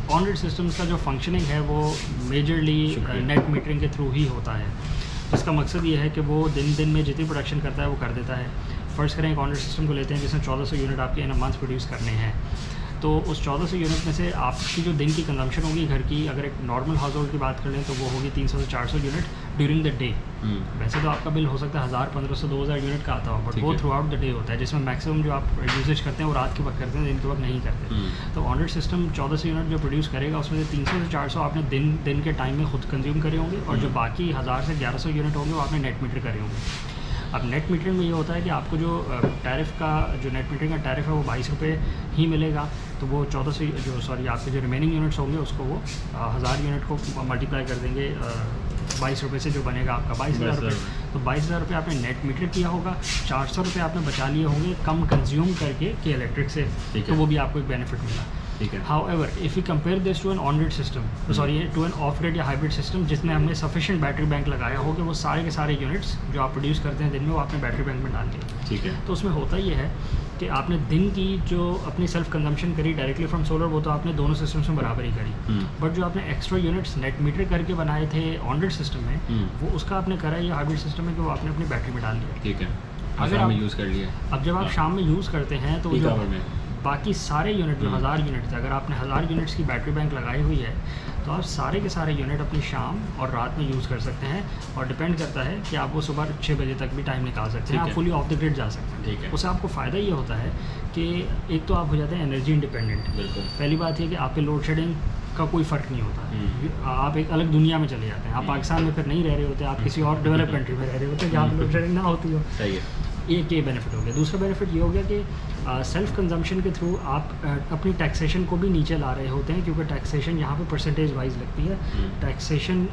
ऑन ग्रिड सिस्टम्स का जो फंक्शनिंग है वो मेजरली नेट मीटरिंग के थ्रू ही होता है। इसका मकसद ये है कि वो दिन में जितनी प्रोडक्शन करता है वो कर देता है। फ़र्ज़ करें एक ऑन ग्रिड सिस्टम को लेते हैं जिसमें 1400 यूनिट आपके इन अ मंथ प्रोड्यूस करने हैं, तो उस 1400 यूनिट में से आपकी जो दिन की कंजम्पशन होगी घर की, अगर एक नॉर्मल हाउस होल्ड की बात कर लें तो वो होगी 300 से 400 यूनिट ड्यूरिंग द डे। वैसे तो आपका बिल हो सकता है 1000, 1500, 2000 यूनिट का आता हो, बट वो थ्रू आउट द डे होता है, जिसमें मैक्सिमम जो आप यूजेज करते हैं वो रात के वक्त करते हैं, दिन के वक्त नहीं करते। तो ऑन ग्रिड सिस्टम 1400 यूनिट जो प्रोड्यूस करेगा उसमें से 300 से 400 आपने दिन के टाइम में खुद कंज्यूम करे होंगे, और जो बाकी 1000 से 1100 यूनिट होंगे वो आपने नेट मीटर करे होंगे। अब नेट मीटरिंग में ये होता है कि आपको जो टैरिफ का जो नेट मीटरिंग का टैरिफ है वो 22 रुपये ही मिलेगा, तो वो 1400 आपके जो रिमेनिंग यूनिट्स होंगे उसको वो 1000 यूनिट को मल्टीप्लाई कर देंगे 22 रुपये से, जो बनेगा आपका 22,000 रुपये। तो 22,000 रुपये आपने नेट मीटर किया होगा, 400 रुपये आपने बचा लिए होंगे कम कंज्यूम करके के इलेक्ट्रिक से, तो वो भी आपको एक बेनिफिट मिला। However, if we compare this to an on-grid system, to an off-grid या hybrid system जिसमें हमने sufficient बैटरी बैंक लगाया हो कि वो सारे के सारे यूनिट्स जो आप प्रोड्यूस करते हैं दिन में वो आपने बैटरी बैंक में डाल दिए, ठीक है, तो उसमें होता ये है कि आपने दिन की जो अपनी सेल्फ कंजम्पशन करी डायरेक्टली फ्रॉम सोलर वो तो आपने दोनों सिस्टम्स में बराबर ही करी, बट जो आपने एक्स्ट्रा यूनिट्स नेट मीटर करके बनाए थे ऑन-ग्रिड सिस्टम में वो उसका आपने करा ये हाइब्रिड सिस्टम में कि वो आपने अपनी बैटरी में डाल दिया, ठीक है, अगर आप यूज़ कर लिया। अब जब आप शाम में यूज़ करते हैं तो जो बाकी सारे यूनिट जो 1000 यूनिट थे, अगर आपने 1000 यूनिट्स की बैटरी बैंक लगाई हुई है तो आप सारे के सारे यूनिट अपनी शाम और रात में यूज़ कर सकते हैं, और डिपेंड करता है कि आप वो सुबह 6 बजे तक भी टाइम निकाल सकते हैं, आप फुली ऑफ द ग्रिड जा सकते हैं, ठीक है। उससे आपको फ़ायदा ये होता है कि एक तो आप हो जाते हैं एनर्जी इंडिपेंडेंट। पहली बात है कि आप पे लोड शेडिंग का कोई फ़र्क नहीं होता, आप एक अलग दुनिया में चले जाते हैं, आप पाकिस्तान में फिर नहीं रह रहे होते, आप किसी और डेवलप कंट्री में रह रहे होते हैं जहाँ लोड शेडिंग ना होती हो। सही है, एक ये बेनिफिट हो गया। दूसरा बेनिफिट ये हो गया कि सेल्फ कंजम्पशन के थ्रू आप अपनी टैक्सेशन को भी नीचे ला रहे होते हैं, क्योंकि टैक्सेशन यहाँ पे परसेंटेज वाइज लगती है, टैक्सेशन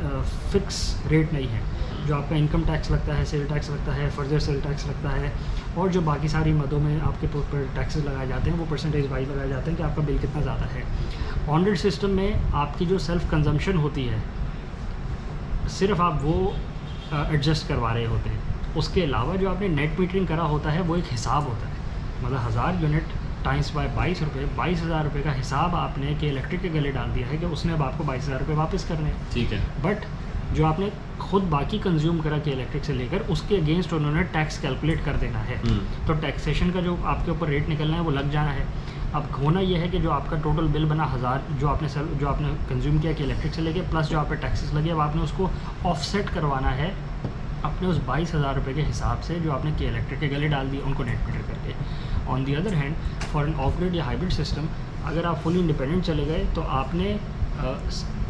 फिक्स रेट नहीं है। जो आपका इनकम टैक्स लगता है, सेल टैक्स लगता है, फर्दर सेल टैक्स लगता है, और जो बाकी सारी मदों में आपके टैक्सेस लगाए जाते हैं वो परसेंटेज वाइज लगाए जाते हैं कि आपका बिल कितना ज़्यादा है। ऑन ग्रिड सिस्टम में आपकी जो सेल्फ कंजम्पशन होती है सिर्फ आप वो एडजस्ट करवा रहे होते हैं, उसके अलावा जो आपने नेट मीटरिंग करा होता है वो एक हिसाब होता है, मतलब 1000 यूनिट टाइम्स बाय 22 रुपये, 22,000 रुपये का हिसाब आपने के इलेक्ट्रिक के गले डाल दिया है कि उसने अब आपको 22,000 रुपये वापस करने हैं, ठीक है। बट जो आपने खुद बाकी कंज्यूम करा के इलेक्ट्रिक से लेकर उसके अगेंस्ट उन्होंने टैक्स कैलकुलेट कर देना है, तो टैक्सेशन का जो आपके ऊपर रेट निकलना है वो लग जाना है। अब होना यह है कि जो आपका टोटल बिल बना 1000 जो आपने कंज्यूम किया कि इलेक्ट्रिक से लेके प्लस जो आप पे टैक्सेस लगे, अब आपने उसको ऑफसेट करवाना है अपने उस 22,000 रुपये के हिसाब से जो आपने के इलेक्ट्रिक के गले डाल दिए उनको नेट मीटर करके। On the other hand for an off grid या हाइब्रिड सिस्टम अगर आप फुली इंडिपेंडेंट चले गए तो आपने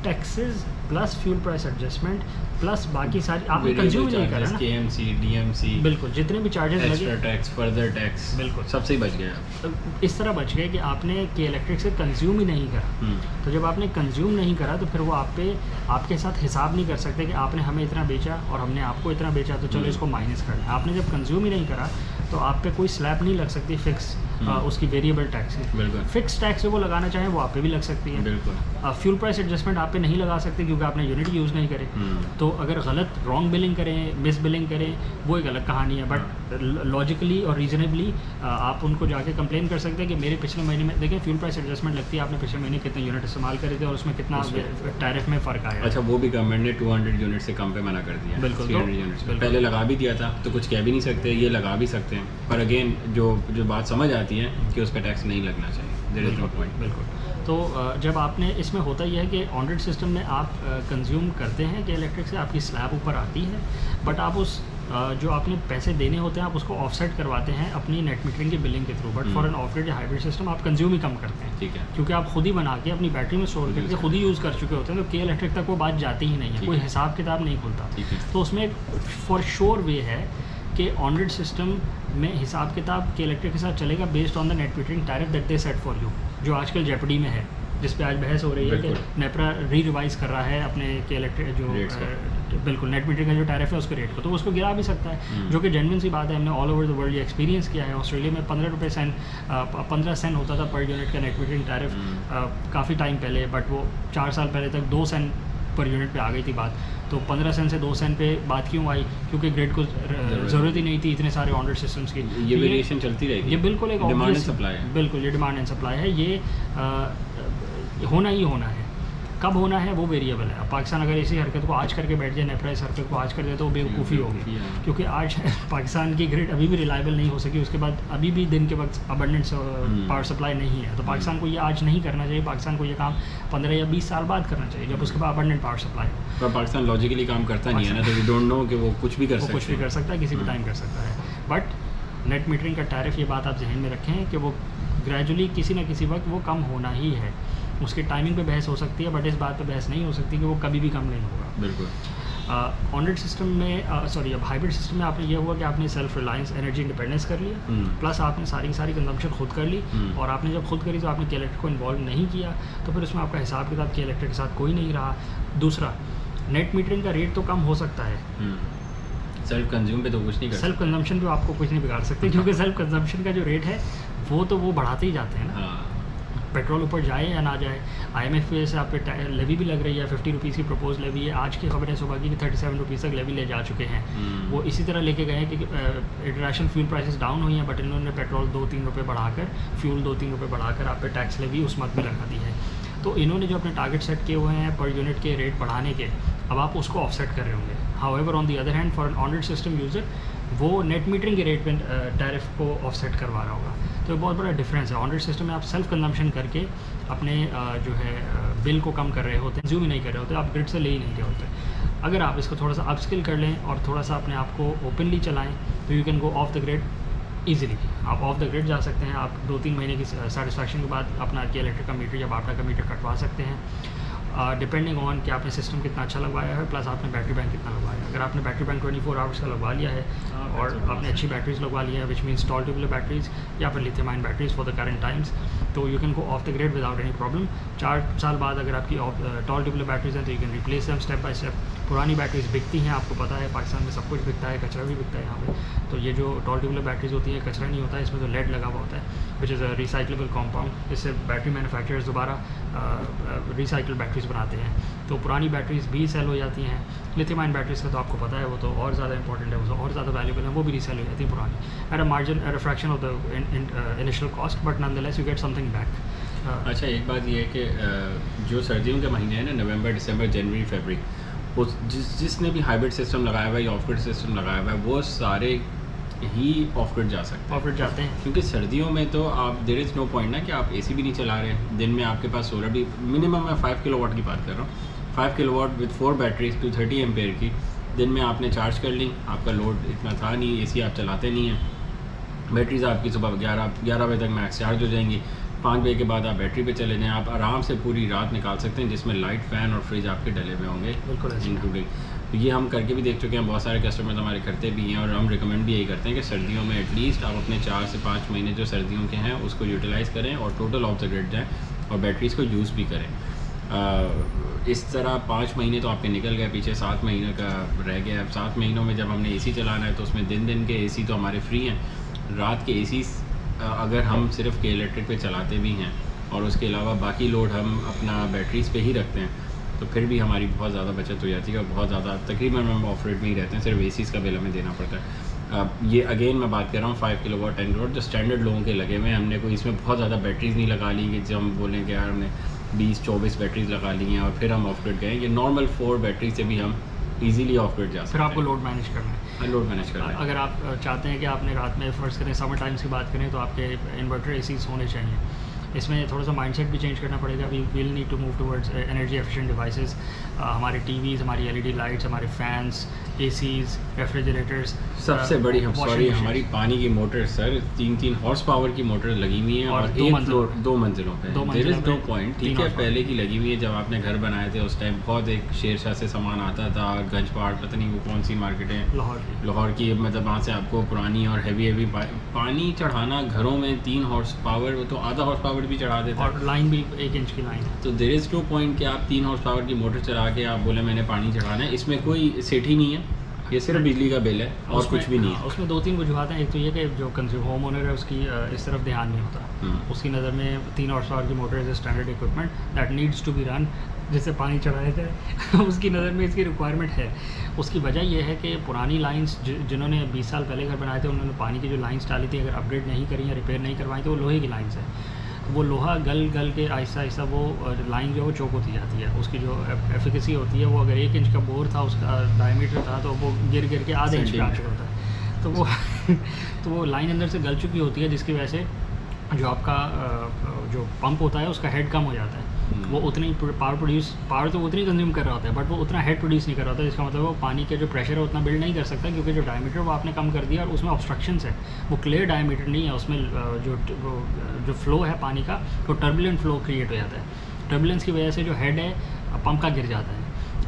taxes plus fuel price adjustment plus बाकी सारी आपने कंज्यूम नहीं करा ना, KMC, DMC, बिल्कुल जितने भी चार्जेस लगे, टैक्स, फर्दर टैक्स, बिल्कुल सबसे ही बच गया। इस तरह बच गए कि आपने के इलेक्ट्रिक से कंज्यूम ही नहीं करा, तो जब आपने कंज्यूम नहीं करा तो फिर वो आपके साथ हिसाब नहीं कर सकते कि आपने हमें इतना बेचा और हमने आपको इतना बेचा तो चलो इसको माइनस करना है। आपने जब कंज्यूम ही नहीं करा तो आप पे कोई स्लैब नहीं लग सकती फिक्स उसकी वेरिएबल टैक्स है, फिक्स टैक्स वो लगाना चाहें वो आप पे भी लग सकती है, बिल्कुल। फ्यूल प्राइस एडजस्टमेंट आप पे नहीं लगा सकते क्योंकि आपने यूनिट यूज़ नहीं करे, तो अगर गलत रॉन्ग बिलिंग करें, मिस बिलिंग करें वो एक अलग कहानी है, बट लॉजिकली और रीजनेबली आप उनको जाके कंप्लेन कर सकते हैं कि मेरे पिछले महीने में देखें फ्यूल प्राइस एडजस्टमेंट लगती है, आपने पिछले महीने कितने यूनिट इस्तेमाल करे थे और उसमें कितना टैरिफ में फ़र्क आया। अच्छा, वो भी गवर्नमेंट ने 200 यूनिट से कम पे मना कर दिया, बिल्कुल 300 यूनिट पहले लगा भी दिया था तो कुछ कह भी नहीं सकते, ये लगा भी सकते हैं, पर अगेन जो बात समझ आती है कि उस पर टैक्स नहीं लगना चाहिए, देयर इज नो पॉइंट। बिल्कुल। तो जब आपने इसमें होता ही है कि ऑन ग्रिड सिस्टम में आप कंज्यूम करते हैं कि इलेक्ट्रिक से आपकी स्लैब ऊपर आती है, बट आप उस जो आपने पैसे देने होते हैं आप उसको ऑफसेट करवाते हैं अपनी नेट मीटरिंग की बिलिंग के through, but for an off grid या हाइब्रिड सिस्टम आप कंज्यूम ही कम करते हैं, ठीक है, क्योंकि आप खुद ही बना के अपनी बैटरी में स्टोर करके खुद ही यूज़ कर चुके होते हैं, तो के इलेक्ट्रिक तक वो बात जाती ही नहीं है, कोई हिसाब किताब नहीं खुलता। तो उसमें एक फॉर श्योर वे है कि ऑन ग्रिड सिस्टम में हिसाब किताब के इलेक्ट्रिक के साथ चलेगा based on the net metering tariff that they set for you, जो आजकल जेपडी में है, जिस पे आज बहस हो रही है कि नेपरा रिवाइज कर रहा है अपने के इलेक्ट्रिक जो बिल्कुल नेट मीटरिंग का जो टैरिफ है उसके रेट को, तो उसको गिरा भी सकता है, जो कि जेन्युइन सी बात है। हमने ऑल ओवर द वर्ल्ड ये एक्सपीरियंस किया है। ऑस्ट्रेलिया में 15 सेंट होता था पर यूनिट का नेट मीटरिंग टैरिफ काफ़ी टाइम पहले, बट वो 4 साल पहले तक 2 सेंट पर यूनिट पे आ गई थी बात, तो 15 सेंट से 2 सेंट पे बात क्यों आई? क्योंकि ग्रिड को ज़रूरत ही नहीं थी इतने सारे ऑन ग्रिड सिस्टम्स की। ये वेरिएशन चलती रहेगी, ये बिल्कुल एक डिमांड एंड सप्लाई है, बिल्कुल ये डिमांड एंड सप्लाई है। ये होना ही होना है। कब होना है वो वेरिएबल है। अब पाकिस्तान अगर इसी हरकत को आज करके बैठ जाए, नेपरा इस हरकत को आज कर दे तो बेवकूफ़ी होगी, क्योंकि आज पाकिस्तान की ग्रिड अभी भी रिलायबल नहीं हो सकी, उसके बाद अभी भी दिन के वक्त अबंडेंस पावर सप्लाई नहीं है। तो पाकिस्तान को ये आज नहीं करना चाहिए, पाकिस्तान को ये काम 15 या 20 साल बाद करना चाहिए, जब उसके बाद अबंडेंट पावर सप्लाई हो। पर पाकिस्तान लॉजिकली काम करता नहीं है ना, तो वी डोंट नो कि वो कुछ भी कर सकता है, किसी भी टाइम कर सकता है। बट नेट मीटरिंग का टैरिफ, ये बात आप जहन में रखें कि वो ग्रेजुअली किसी न किसी वक्त वो कम होना ही है। उसकी टाइमिंग पे बहस हो सकती है, बट इस बात पे बहस नहीं हो सकती कि वो कभी भी कम नहीं होगा। बिल्कुल। ऑन ग्रिड सिस्टम में अब हाइब्रिड सिस्टम में आपने ये हुआ कि आपने सेल्फ रिलायंस, एनर्जी इंडिपेंडेंस कर लिया, प्लस आपने सारी कंजम्पशन खुद कर ली, और आपने जब खुद करी तो आपने के इलेक्ट्रिक को इन्वॉल्व नहीं किया, तो फिर उसमें आपका हिसाब किताब के इलेक्ट्रिक के साथ कोई नहीं रहा। दूसरा, नेट मीटरिंग का रेट तो कम हो सकता है, सेल्फ कंज्यूम पे तो कुछ नहीं कर सकते, सेल्फ कंजम्पशन पे आपको कुछ नहीं बिगाड़ सकते, क्योंकि सेल्फ कंजम्पशन का जो रेट है वो बढ़ाते ही जाते हैं ना। पेट्रोल ऊपर जाए या ना जाए, IMF से आप पे लेवी भी लग रही है, 50 रुपीज़ की प्रपोज लेवी है। आज की खबर है सुबह की कि 37 रुपीज़ तक लेवी ले जा चुके हैं। वो इसी तरह लेके गए हैं कि इंटरनेशनल फ्यूल प्राइसेस डाउन हुई हैं, बट इन्होंने पेट्रोल 2-3 रुपये बढ़ाकर, फ्यूल 2-3 रुपये बढ़ाकर आप पे टैक्स लेवी उस मत में लगा दी है। तो इन्होंने जो अपने टारगेट सेट किए हुए हैं पर यूनिट के रेट बढ़ाने के, अब आप उसको ऑफसेट कर रहे होंगे। However on the other hand, for an on grid system user, वो नेट मीटरिंग के रेट पे टैरिफ को ऑफसेट करवा रहा होगा। तो बहुत बड़ा डिफरेंस है। ऑन ग्रिड सिस्टम में आप सेल्फ कंजम्पशन करके अपने जो है बिल को कम कर रहे होते हैं, कंज्यूम ही नहीं कर रहे होते, आप ग्रिड से ले ही नहीं रहे होते। अगर आप इसको थोड़ा सा अपस्किल कर लें और थोड़ा सा अपने आप को ओपनली चलाएं, तो you can go off the grid easily. आप ऑफ द ग्रिड जा सकते हैं, आप 2-3 महीने की सेटिस्फैक्शन के बाद अपना के इलेक्ट्रिक का मीटर या बाटा का मीटर कटवा सकते हैं, डिपेंडिंग ऑन कि आपने सिस्टम कितना अच्छा लगवाया है, प्लस आपने बैटरी बैंक कितना लगवाया है। अगर आपने बैटरी बैंक 24 आवर्स का लगवा लिया है और आपने अच्छी बैटरीज लगवा लिया है, which means tall tubular batteries या फिर lithium ion batteries for the current times, तो you can go off the grid without any problem. 4 साल बाद अगर आपकी टॉल ट्यूबुलर बैटरीज हैं तो you can replace them step by step. पुरानी बैटरीज बिकती हैं, आपको पता है पाकिस्तान में सब कुछ बिकता है, कचरा भी बिकता है यहाँ पे। तो ये जो टॉल ट्यूबुलर बैटरीज होती है, कचरा नहीं होता है, इसमें तो लेड लगा हुआ होता है, which is a recyclable compound. इससे बैटरी मैन्युफैक्चरर्स दोबारा रिसाइकल बैटरीज बनाते हैं, तो पुरानी बैटरीज भी सेल हो जाती हैं। लिथियम आयन बैटरीज का तो आपको पता है, वो तो और ज़्यादा इंपॉर्टेंट है, वो और ज़्यादा वैल्यूबल है, वो भी रीसेल हो जाती है पुरानी, at a margin, at a fraction of the initial cost, but nonetheless you get something back. अच्छा, एक बात ये है कि जो सर्दियों के महीने हैं ना, नवंबर, दिसंबर, जनवरी, फरवरी, उस जिसने भी हाइब्रिड सिस्टम लगाया हुआ है या ऑफ ग्रिड सिस्टम लगाया हुआ है, वो सारे ही ऑफ ग्रिड जा सकते हैं, ऑफ ग्रिड जाते हैं। क्योंकि सर्दियों में तो आप देयर इज़ नो पॉइंट ना कि आप AC भी नहीं चला रहे, दिन में आपके पास सोलर भी मिनिमम, मैं 5 किलोवाट की बात कर रहा हूँ, 5 किलोवाट विद 4 बैटरीज 230 एम्पेयर की, दिन में आपने चार्ज कर ली, आपका लोड इतना था नहीं, AC आप चलाते नहीं हैं, बैटरीज आपकी सुबह 11 बजे तक मैक्स चार्ज हो जाएंगी, 5 बजे के बाद आप बैटरी पे चले जाएँ, आप आराम से पूरी रात निकाल सकते हैं, जिसमें लाइट, फ़ैन और फ्रिज आपके डले हुए होंगे इंक्लूडिंग। तो ये हम करके भी देख चुके हैं, बहुत सारे कस्टमर हमारे करते भी हैं, और हम रिकमेंड भी यही करते हैं कि सर्दियों में एटलीस्ट आप अपने 4 से 5 महीने जो सर्दियों के हैं उसको यूटिलाइज़ करें और टोटल ऑफ द ग्रिड जाएँ और बैटरीज़ को यूज़ भी करें। इस तरह 5 महीने तो आपके निकल गए, पीछे 7 महीने का रह गया। अब 7 महीनों में जब हमने AC चलाना है तो उसमें दिन के AC तो हमारे फ्री हैं, रात के AC अगर हम सिर्फ के इलेक्ट्रिक पे चलाते भी हैं और उसके अलावा बाकी लोड हम अपना बैटरीज़ पे ही रखते हैं, तो फिर भी हमारी बहुत ज़्यादा बचत हो जाती है और बहुत ज़्यादा तकरीबन हम ऑफ रेट में ही रहते हैं, सिर्फ ACs का बिल हमें देना पड़ता है। ये अगेन मैं बात कर रहा हूँ 5 किलोवाट 10 किलोवाट जो स्टैंडर्ड लोगों के लगे हुए हैं, हमने कोई इसमें बहुत ज़्यादा बैटरीज नहीं लगा ली कि जब हम बोलें कि यार हमने 20-24 बैटरीज लगा ली हैं और फिर हम ऑफ ग्रिड गए। ये नॉर्मल 4 बैटरी से भी हम इजीली ऑफ ग्रिड जा सकते हैं। फिर आपको लोड मैनेज करना है, लोड मैनेज करना है। अगर आप चाहते हैं कि आपने रात में फ़र्ज़ करें समर टाइम्स की बात करें तो आपके इन्वर्टर ACs होने चाहिए। इसमें थोड़ा सा माइंडसेट भी चेंज करना पड़ेगा। We will need to move towards energy efficient devices. हमारे TVs, हमारी LED लाइट्स, हमारे फैंस, ACs, रेफ्रिजरेटर्स, सबसे बड़ी हमारी पानी की मोटर सर 3 हॉर्स पावर की मोटर लगी हुई है और 2 मंजिलों पे। देयर इज नो पॉइंट, ठीक है, पहले की लगी हुई है, जब आपने घर बनाए थे उस टाइम बहुत एक शेरशाह से सामान आता था, गंजपाड़, पता नहीं वो कौन सी मार्केट है, लाहौर की, मतलब वहाँ से आपको पुरानी और हैवी पानी चढ़ाना घरों में 3 हॉर्स पावर, वो तो आधा हॉर्स पावर भी चढ़ा देता और लाइन भी 1 इंच की लाइन है। तो देयर इज़ नो पॉइंट कि आप 3 हॉर्स पावर की मोटर चला के आप बोले मैंने पानी चढ़ाना है, इसमें कोई सेठ ही नहीं है, ये सिर्फ बिजली का बिल है और कुछ भी नहीं है। उसमें 2-3 वजूहत हैं। एक तो ये कि जो कंज्यूमर होम ओनर है उसकी इस तरफ ध्यान नहीं होता, उसकी नज़र में 3 हॉर्स पावर की motor is standard equipment that needs to be run, जिससे पानी चढ़ाया जाए उसकी नज़र में इसकी रिक्वायरमेंट है। उसकी वजह यह है कि पुरानी लाइंस जिन्होंने 20 साल पहले घर बनाए थे उन्होंने पानी की जो लाइंस डाली थी, अगर अपग्रेड नहीं करी या रिपेयर नहीं करवाई तो वो लोहे की लाइंस है। वो लोहा गल गल के आहिस्ता आहिस्ता वो लाइन जो है वो चौक होती जाती है। उसकी जो एफिकेसी होती है, वो अगर 1 इंच का बोर था, उसका डायमीटर था, तो वो गिर गिर के आधे इंच पे आ चुका होता है। तो वो तो वो लाइन अंदर से गल चुकी होती है, जिसकी वजह से जो आपका जो पंप होता है उसका हेड कम हो जाता है। वो उतनी पावर तो उतनी कंज्यूम कर रहा होता है, बट वो उतना हेड प्रोड्यूस नहीं कर रहा होता। जिसका मतलब वो पानी के जो प्रेशर है उतना बिल्ड नहीं कर सकता, क्योंकि जो डायमीटर वो आपने कम कर दिया और उसमें ऑब्स्ट्रक्शंस है। वो क्लियर डायमीटर नहीं है, उसमें जो फ्लो है पानी का, वो टर्बुलेंट फ्लो क्रिएट हो जाता है। टर्बुलेंस की वजह से जो हेड है पंप का गिर जाता है।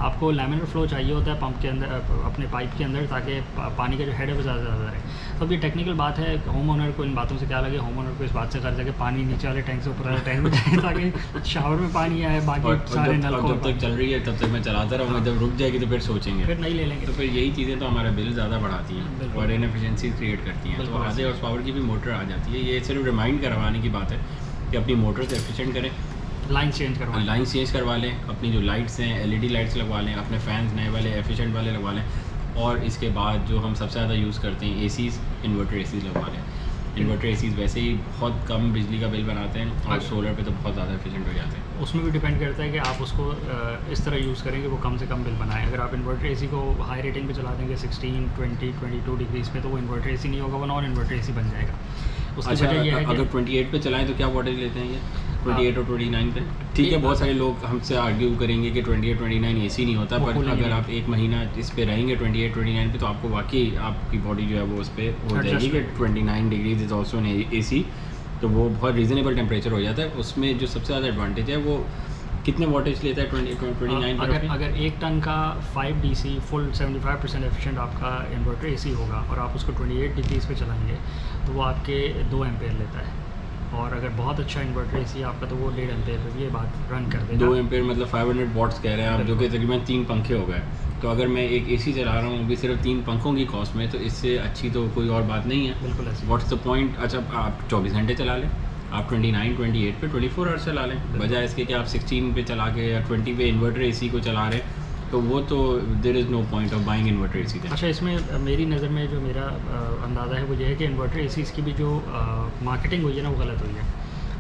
आपको लैमिनर फ्लो चाहिए होता है पंप के अंदर, अपने पाइप के अंदर, ताकि पानी का जो हेड है वो ज़्यादा से ज़्यादा रहे। तो अब ये टेक्निकल बात है, होम ओनर को इन बातों से क्या लगे, होम ओनर को इस बात से कर सके पानी नीचे वाले टैंक से ऊपर वाले टैंक में जाए, ताकि शावर में पानी आए, बाकी सारे नल को। जब तक चल रही है तब तक मैं चलाता रहूँगा, जब रुक जाएगी तो फिर सोचेंगे, फिर नहीं ले लेंगे। तो फिर यही चीज़ें तो हमारा बिल ज़्यादा बढ़ाती हैं और इनएफिशिएंसी क्रिएट करती हैं। तो आधे हॉर्स पावर की भी मोटर आ जाती है। ये सिर्फ रिमाइंड करवाने की बात है कि अपनी मोटर से एफिशिएंट करें, लाइन चेंज करवा लें, अपनी जो लाइट्स हैं एलईडी लाइट्स लगवा लें, अपने फैंस नए वाले एफिशिएंट वाले लगवा लें, और इसके बाद जो हम सबसे ज़्यादा यूज़ करते हैं एसीज़, इन्वर्टर एसीज़ लगवा लें। इन्वर्टर एसीज़ वैसे ही बहुत कम बिजली का बिल बनाते हैं और सोलर पे तो बहुत ज़्यादा एफिशिएंट हो जाते हैं। उसमें भी डिपेंड करता है कि आप उसको इस तरह यूज़ करेंगे वो कम से कम बिल बनाए। अगर आप इन्वर्टर एसी को हाई रेटिंग पे चला देंगे 16, 20, 22 डिग्रीज पे, तो वो इन्वर्टर एसी नहीं होगा, वो नॉन इन्वर्टर एसी बन जाएगा। उसकी वजह ये है कि अगर 28 पे चलाएं तो क्या वोल्टेज लेते हैं ये 28 और 29 पे? ठीक है, बहुत सारे लोग हमसे आर्ग्यू करेंगे कि 28, 29 एसी नहीं होता, पर अगर आप एक महीना इस पे रहेंगे 28, 29 पे, तो आपको वाकई आपकी बॉडी जो है वो उस पर हो जाएगी कि 29 degrees is also an AC. तो वो बहुत रीज़नेबल टेम्परेचर हो जाता है। उसमें जो सबसे ज़्यादा एडवांटेज है वो कितने वोल्टेज लेता है 29 अगर 1 टन का 5 DC फुल 75% एफिशिएंट आपका इन्वर्टर एसी होगा और आप उसको 28 डिग्रीज पे चलाएंगे तो वो आपके 2 एम्पेयर लेता है। और अगर बहुत अच्छा इन्वर्टर एसी आपका तो वो 1.5 एम्पेयर पे भी ये बात रन कर देगा। 2 एम्पेयर मतलब 500 वॉट्स कह रहे हैं आप, जो कि तकरीबन 3 पंखे हो गए। तो अगर मैं एक एसी चला रहा हूँ भी सिर्फ 3 पंखों की कॉस्ट में, तो इससे अच्छी तो कोई और बात नहीं है। बिल्कुल ऐसे। What's the point? अच्छा, आप 24 घंटे चला लें, आप 29, 28 पे 24 आवर्स चला लें, बजाय इसके कि आप 16 पे चला के या 20 पे इन्वर्टर एसी को चला रहे हैं, तो वो तो there is no point of buying inverter AC. अच्छा, इसमें मेरी नज़र में जो मेरा अंदाज़ा है वो ये है कि इन्वर्टर एसी की भी जो मार्केटिंग हुई है ना वो गलत हुई है,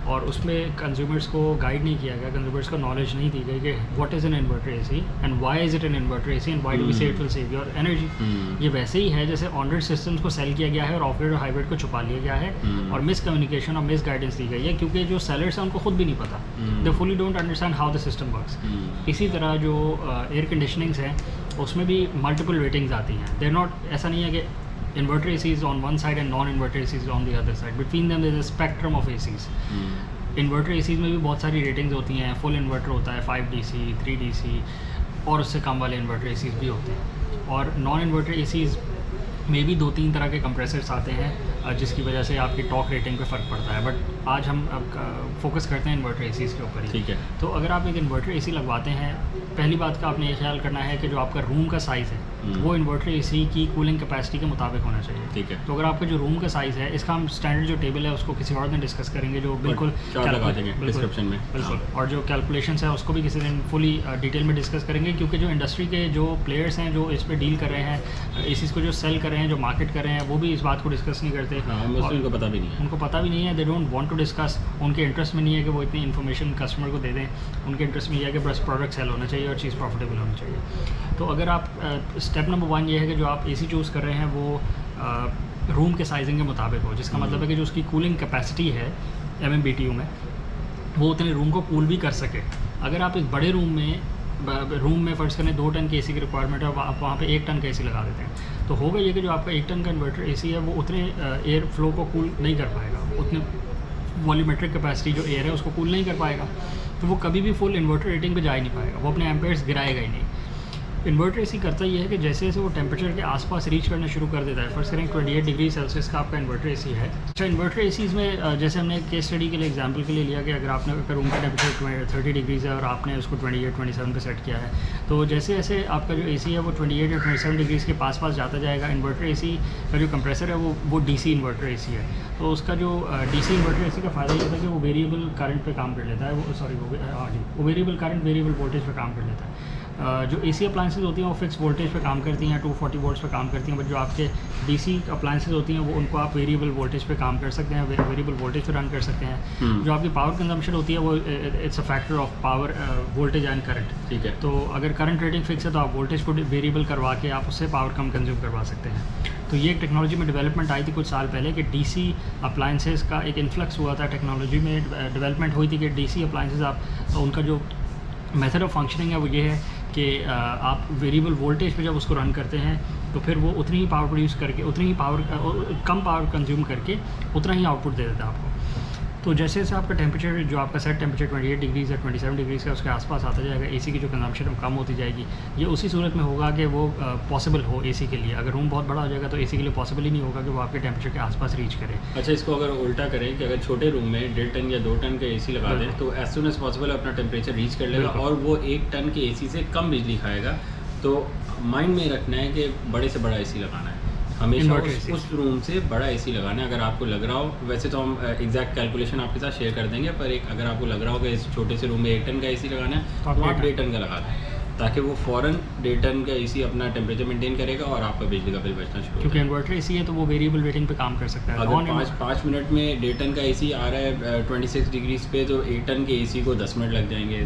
और उसमें कंज्यूमर्स को गाइड नहीं किया गया, कंज्यूमर्स को नॉलेज नहीं दी गई कि what is an inverter AC and why is it an inverter AC and why do we say it will save your energy. ये वैसे ही है जैसे ऑन ग्रिड सिस्टम्स को सेल किया गया है और ऑफ ग्रिड और हाइब्रिड को छुपा लिया गया है, और मिस कम्युनिकेशन और मिस गाइडेंस दी गई है, क्योंकि जो सेलर्स हैं उनको खुद भी नहीं पता, they fully don't understand how the system works. इसी तरह जो एयर कंडीशनिंग्स हैं उसमें भी मल्टीपल रेटिंग्स आती हैं। देयर नॉट, ऐसा नहीं है कि inverter ACs on one side and non inverter ACs on the other side, between them there is a spectrum of ACs. Inverter ACs में भी बहुत सारी रेटिंग्स होती हैं। फुल इन्वर्टर होता है 5 DC, 3 DC, और उससे कम वाले इन्वर्टर एसीज भी होते हैं। और नॉन इन्वर्टर एसीज में भी 2-3 तरह के कंप्रेसर्स आते हैं, जिसकी वजह से आपकी टॉक रेटिंग पे फ़र्क पड़ता है। बट आज हम फोकस करते हैं इन्वर्टर एसीज़ के ऊपर ही। ठीक है। तो अगर आप एक इन्वर्टर एसी लगवाते हैं, पहली बात का आपने ये ख्याल करना है कि जो आपका रूम का साइज़ है वो इन्वर्टर एसी की कूलिंग कैपेसिटी के मुताबिक होना चाहिए। ठीक है। तो अगर आपका जो रूम का साइज़ है, इसका हम स्टैंडर्ड जो टेबल है उसको किसी और दिन डिस्कस करेंगे, जो बिल्कुल डिस्क्रिप्शन में बिल्कुल, और जो कैलकुलेशंस है उसको भी किसी दिन फुली डिटेल में डिस्कस करेंगे, क्योंकि जो इंडस्ट्री के जो प्लेयर्स हैं जो इस पर डील कर रहे हैं, एसीज़ को जो सेल कर रहे हैं, जो मार्केट कर रहे हैं, वो भी इस बात को डिस्कस नहीं करते। उनको पता भी नहीं है, उनको पता भी नहीं है, they don't want to discuss. उनके इंटरेस्ट में नहीं है कि वो इतनी इन्फॉर्मेशन कस्टमर को दे दें, उनके इंटरेस्ट में ये है कि बस प्रोडक्ट सेल होना चाहिए और चीज़ प्रॉफिटेबल होनी चाहिए। तो अगर आप स्टेप नंबर 1 ये है कि जो आप एसी चूज़ कर रहे हैं वो रूम के साइजिंग के मुताबिक हो, जिसका मतलब है कि जो उसकी कूलिंग कैपेसिटी है MMBTU में, वो उतने रूम को कूल भी कर सके। अगर आप एक बड़े रूम में फ़र्ज़ करें 2 टन की एसी की रिक्वायरमेंट है और आप वहाँ पे 1 टन का एसी लगा देते हैं, तो होगा ये कि जो आपका 1 टन का इन्वर्टर एसी है वो उतने एयर फ्लो को कूल नहीं कर पाएगा, उतने वॉल्यूमेट्रिक कैपेसिटी जो एयर है उसको कूल नहीं कर पाएगा, तो वो कभी भी फुल इन्वर्टर रेटिंग पे जा ही नहीं पाएगा, वो अपने एम्पेयर्स गिराएगा ही नहीं। इन्वर्टर एसी करता ये है कि जैसे जैसे वो टेम्परेचर के आसपास रीच करना शुरू कर देता है, फर्स्ट करें 28 डिग्री सेल्सियस का आपका इन्वर्टर एसी है। अच्छा, इन्वर्टर एसीज़ में जैसे हमने केस स्टडी के लिए एग्जांपल के लिए लिया कि अगर आपने रूम का टेम्परेचर 30 डिग्रीज़ है और आपने उसको 28-27 पे सेट किया है, तो तो जैसे जैसे आपका जो एसी है वो 28 या 27 डिग्रीज़ के पास जाता जाएगा। इन्वर्टर एसी का जो कंप्रेसर है वो डीसी इन्वर्टर एसी है। तो उसका जो डीसी इन्वर्टर एसी का फ़ायदा ये होता है कि वो वेरिएबल करंट पे काम कर लेता है, वो वेरिएबल करंट वेरिएबल वोल्टेज पे काम कर लेता है। जो एसी अप्लाइंसेस होती हैं वो फिक्स वोल्टेज पे काम करती हैं, 240 वोल्ट्स पे काम करती हैं, बट जो आपके डीसी अप्लाइंसेस होती हैं वो उनको आप वेरिएबल वोल्टेज पे काम कर सकते हैं, वेरिएबल वोल्टेज पे रन कर सकते हैं। जो आपकी पावर कंजम्पशन होती है वो it's a factor of power voltage and current. ठीक है। तो अगर करंट रेटिंग फिक्स है तो आप वोल्टेज को वेरिएबल करवा के आप उससे पावर कम कंज्यूम करवा सकते हैं। तो ये एक टेक्नोलॉजी में डेवलपमेंट आई थी कुछ साल पहले कि डीसी अप्लाइंसेस का एक इन्फ्लक्स हुआ था, टेक्नोलॉजी में डेवलपमेंट हुई थी कि डीसी अप्लाइंसेस आप उनका जो मेथड ऑफ फंक्शनिंग है वो ये है कि आप वेरिएबल वोल्टेज पे जब उसको रन करते हैं तो फिर वो उतनी ही पावर प्रोड्यूस करके उतनी ही पावर कम पावर कंज्यूम करके उतना ही आउटपुट दे देता है आपको। तो जैसे जैसे आपका टेम्परेचर जो आपका सेट टेम्परेचर 28 डिग्रीज़ या 27 डिग्रीज़ का उसके आसपास आता जाएगा, एसी की जो कंजम्पशन है कम होती जाएगी। ये उसी सूरत में होगा कि वो पॉसिबल हो एसी के लिए। अगर रूम बहुत बड़ा हो जाएगा तो एसी के लिए पॉसिबल ही नहीं होगा कि वो आपके टेम्परेचर के आसपास रीच करे। अच्छा, इसको अगर उल्टा करें कि अगर छोटे रूम में 1.5 टन या 2 टन का एसी लगा दें तो एज सुन एज पॉसिबल अपना टेम्परेचर रीच कर लेगा और वो 1 टन के एसी से कम बिजली खाएगा। तो माइंड में रखना है कि बड़े से बड़ा एसी लगाना है, हमेशा उस रूम से बड़ा एसी लगाना है। अगर आपको लग रहा हो, वैसे तो हम एग्जैक्ट कैलकुलेशन आपके साथ शेयर कर देंगे, पर एक अगर आपको लग रहा हो कि इस छोटे से रूम में 1 टन का एसी लगाना है तो आप 1.5 टन का लगा दें, ताकि वो फ़ौरन 1.5 टन का एसी अपना टेम्परेचर मेंटेन करेगा और आपका बिजली का बिल बचना शुरू। क्योंकि इन्वर्टर एसी है तो वो वेरिएबल रेटिंग पे काम कर सकता है। अगर 5 मिनट में 1.5 टन का एसी आ रहा है 26 डिग्रीज पे, तो 1 टन के एसी को 10 मिनट लग जाएंगे,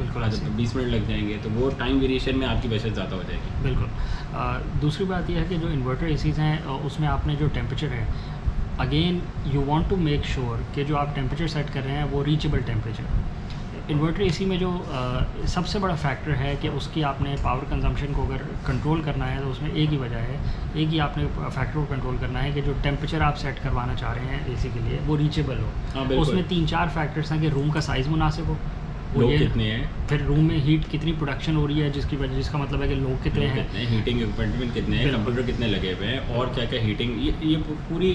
20 मिनट लग जाएंगे, तो वो टाइम वेरिएशन में आपकी बचत ज़्यादा हो जाएगी। बिल्कुल। दूसरी बात यह है कि जो इन्वर्टर एसीज़ हैं उसमें आपने जो टेम्परेचर है, again you want to make sure कि जो आप टेम्परेचर सेट कर रहे हैं वो रीचेबल टेम्परेचर। इन्वर्टर एसी में जो सबसे बड़ा फैक्टर है कि उसकी आपने पावर कंजम्पशन को अगर कंट्रोल करना है तो उसमें एक ही वजह है, एक ही आपने फैक्टर को कंट्रोल करना है कि जो टेम्परेचर आप सेट करवाना चाह रहे हैं एसी के लिए वो रीचेबल हो। उसमें 3-4 फैक्टर्स हैं कि रूम का साइज़ मुनासिब हो, लोग कितने हैं, फिर रूम में हीट कितनी प्रोडक्शन हो रही है जिसका मतलब है कि लोग कितने हैं, हीटिंग इक्विपमेंट कितने हैं, कंप्यूटर कितने लगे हुए हैं और क्या क्या हीटिंग, ये पूरी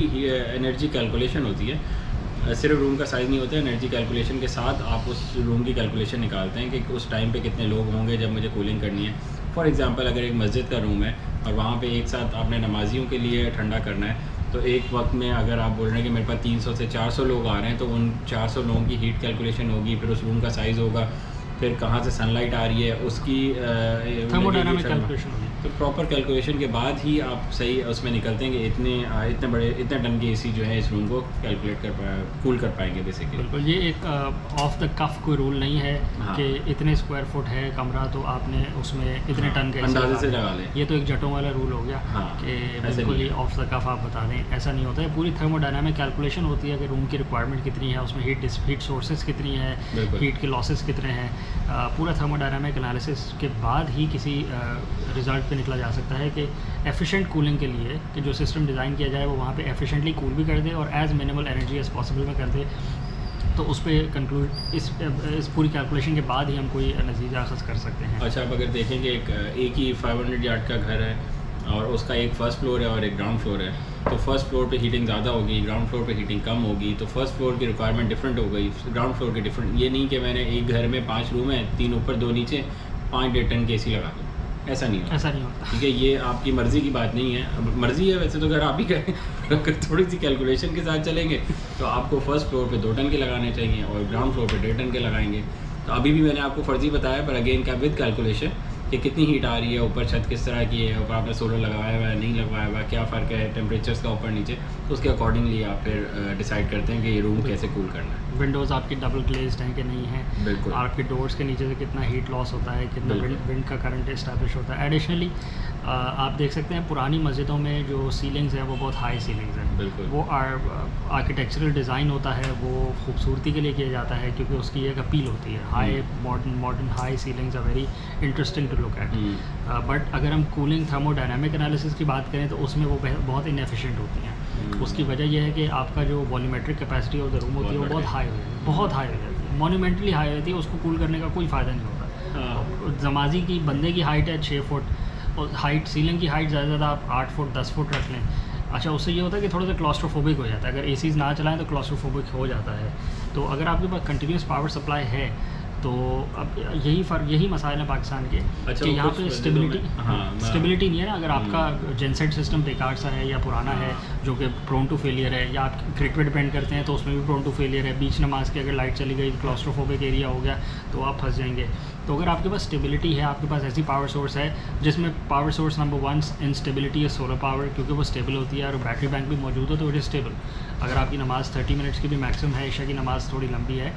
एनर्जी कैलकुलेशन होती है। सिर्फ रूम का साइज़ नहीं होता है, एनर्जी कैलकुलेशन के साथ आप उस रूम की कैलकुलेशन निकालते हैं कि उस टाइम पे कितने लोग होंगे जब मुझे कूलिंग करनी है। फॉर एग्जांपल अगर एक मस्जिद का रूम है और वहाँ पे एक साथ आपने नमाजियों के लिए ठंडा करना है, तो एक वक्त में अगर आप बोल रहे हैं कि मेरे पास 300 से 400 लोग आ रहे हैं, तो उन 400 लोगों की हीट कैलकुलेशन होगी, फिर उस रूम का साइज़ होगा, फिर कहाँ से सनलाइट आ रही है उसकी थर्मोडायनामिक कैलकुलेशन होगी। तो प्रॉपर कैलकुलेशन के बाद ही आप सही उसमें निकलते हैं कि इतने टन के एसी जो है इस रूम को कैलकुलेट कूल कर पाएंगे बेसिकली। बिल्कुल, ये एक ऑफ द कफ कोई रूल नहीं है। हाँ। कि इतने स्क्वायर फुट है कमरा तो आपने उसमें इतने टन का अंदाजे से लगा लें। ये तो एक जटों वाला रूल हो गया। हाँ। कि बिल्कुल ही ऑफ द कफ आप बता दें, ऐसा नहीं होता है। पूरी थर्मोडायनामिक कैलकुलेशन होती है कि रूम की रिक्वायरमेंट कितनी है, उसमें हीट सोर्सेज कितनी है, हीट के लॉसेस कितने हैं, पूरा थर्मोडायनामिक एनालिसिस के बाद ही किसी रिज़ल्ट पे निकला जा सकता है कि एफिशिएंट कूलिंग के लिए कि जो सिस्टम डिज़ाइन किया जाए वो वहाँ पे एफिशिएंटली कूल भी कर दे और as minimal energy as possible में कर दे। तो उस पर कंक्लूड इस पूरी कैलकुलेशन के बाद ही हम कोई नतीजा अखज़ कर सकते हैं। अच्छा, आप अगर देखेंगे एक ही 500 यार्ड का घर है और उसका एक फ़र्स्ट फ्लोर है और एक ग्राउंड फ्लोर है, तो फर्स्ट फ्लोर पे हीटिंग ज़्यादा होगी, ग्राउंड फ्लोर पे हीटिंग कम होगी, तो फर्स्ट फ्लोर की रिक्वायरमेंट डिफरेंट हो गई, ग्राउंड फ्लोर की डिफरेंट। ये नहीं कि मैंने एक घर में 5 रूम है, 3 ऊपर 2 नीचे, 5-1.5 टन के एसी लगा दूँ, ऐसा नहीं होता। ठीक है, ये आपकी मर्ज़ी की बात नहीं है। अब मर्ज़ी है वैसे तो अगर आप ही करें, अगर थोड़ी सी कैलकुलेशन के साथ चलेंगे तो आपको फर्स्ट फ्लोर पे 2 टन के लगाने चाहिए और ग्राउंड फ्लोर पे 1.5 टन के लगाएंगे। तो अभी भी मैंने आपको फर्जी बताया, पर अगेन का विद कैलकुलेशन कि कितनी हीट आ रही है, ऊपर छत किस तरह की है, ऊपर आपने सोलर लगाया हुआ है नहीं लगवाया हुआ है, क्या फ़र्क है टेम्परेचर्स का ऊपर नीचे, तो उसके अकॉर्डिंगली आप फिर डिसाइड करते हैं कि ये रूम कैसे कूल करना है। विंडोज़ आपकी डबल ग्लेज्ड हैं कि नहीं है, बिल्कुल, आपके डोर्स के नीचे से कितना हीट लॉस होता है, कितना विंड का करंट इस्टेब्लिश होता है। एडिशनली आप देख सकते हैं पुरानी मस्जिदों में जो सीलिंग्स हैं वो बहुत हाई सीलिंग्स हैं। बिल्कुल, वो आर्किटेक्चरल डिज़ाइन होता है, वो खूबसूरती के लिए किया जाता है क्योंकि उसकी एक अपील होती है। High modern high ceilings are very interesting to look at. But अगर हम कूलिंग थर्मोडायनामिक एनालिसिस की बात करें तो उसमें वो बहुत इनएफिशिएंट होती हैं। उसकी वजह यह है कि आपका जो volumetric capacity of the room होती है वो बहुत हाई हो जाती है, बहुत हाई हो जाती है, मोन्यूमेंटली हाई हो जाती है। उसको कूल करने का कोई फ़ायदा नहीं होता। नमाजी की बंदे की हाइट है 6 फुट और हाइट सीलिंग की हाइट ज़्यादा से ज़्यादा आप 8 फुट 10 फुट रख लें। अच्छा, उससे ये होता है कि थोड़ा सा क्लॉस्ट्रोफोबिक हो जाता है। अगर एसीज़ ना चलाएं तो क्लॉस्ट्रोफोबिक हो जाता है। तो अगर आपके पास कंटिन्यूस पावर सप्लाई है तो अब यही मसाइल है पाकिस्तान के अच्छा, कि यहाँ कुछ पे हाँ, स्टेबिलिटी नहीं है ना। अगर आपका जेनसेट सिस्टम बेकार सा है या पुराना है जो कि प्रोन टू फेलियर है, या आप क्रिकेट पे डिपेंड करते हैं तो उसमें भी प्रोन टू फेलियर है, बीच नमाज की अगर लाइट चली गई, क्लॉस्ट्रोफोबिक एरिया हो गया तो आप फंस जाएंगे। तो अगर आपके पास स्टेबिलिटी है, आपके पास ऐसी पावर सोर्स है जिसमें पावर सोर्स नंबर 1 इन स्टेबिलिटी है सोलर पावर, क्योंकि वो स्टेबल होती है और बैटरी बैंक भी मौजूद हो तो इट इज़ स्टेबल। अगर आपकी नमाज़ 30 मिनट्स की भी मैक्सिमम है, ईशा की नमाज़ थोड़ी लंबी है,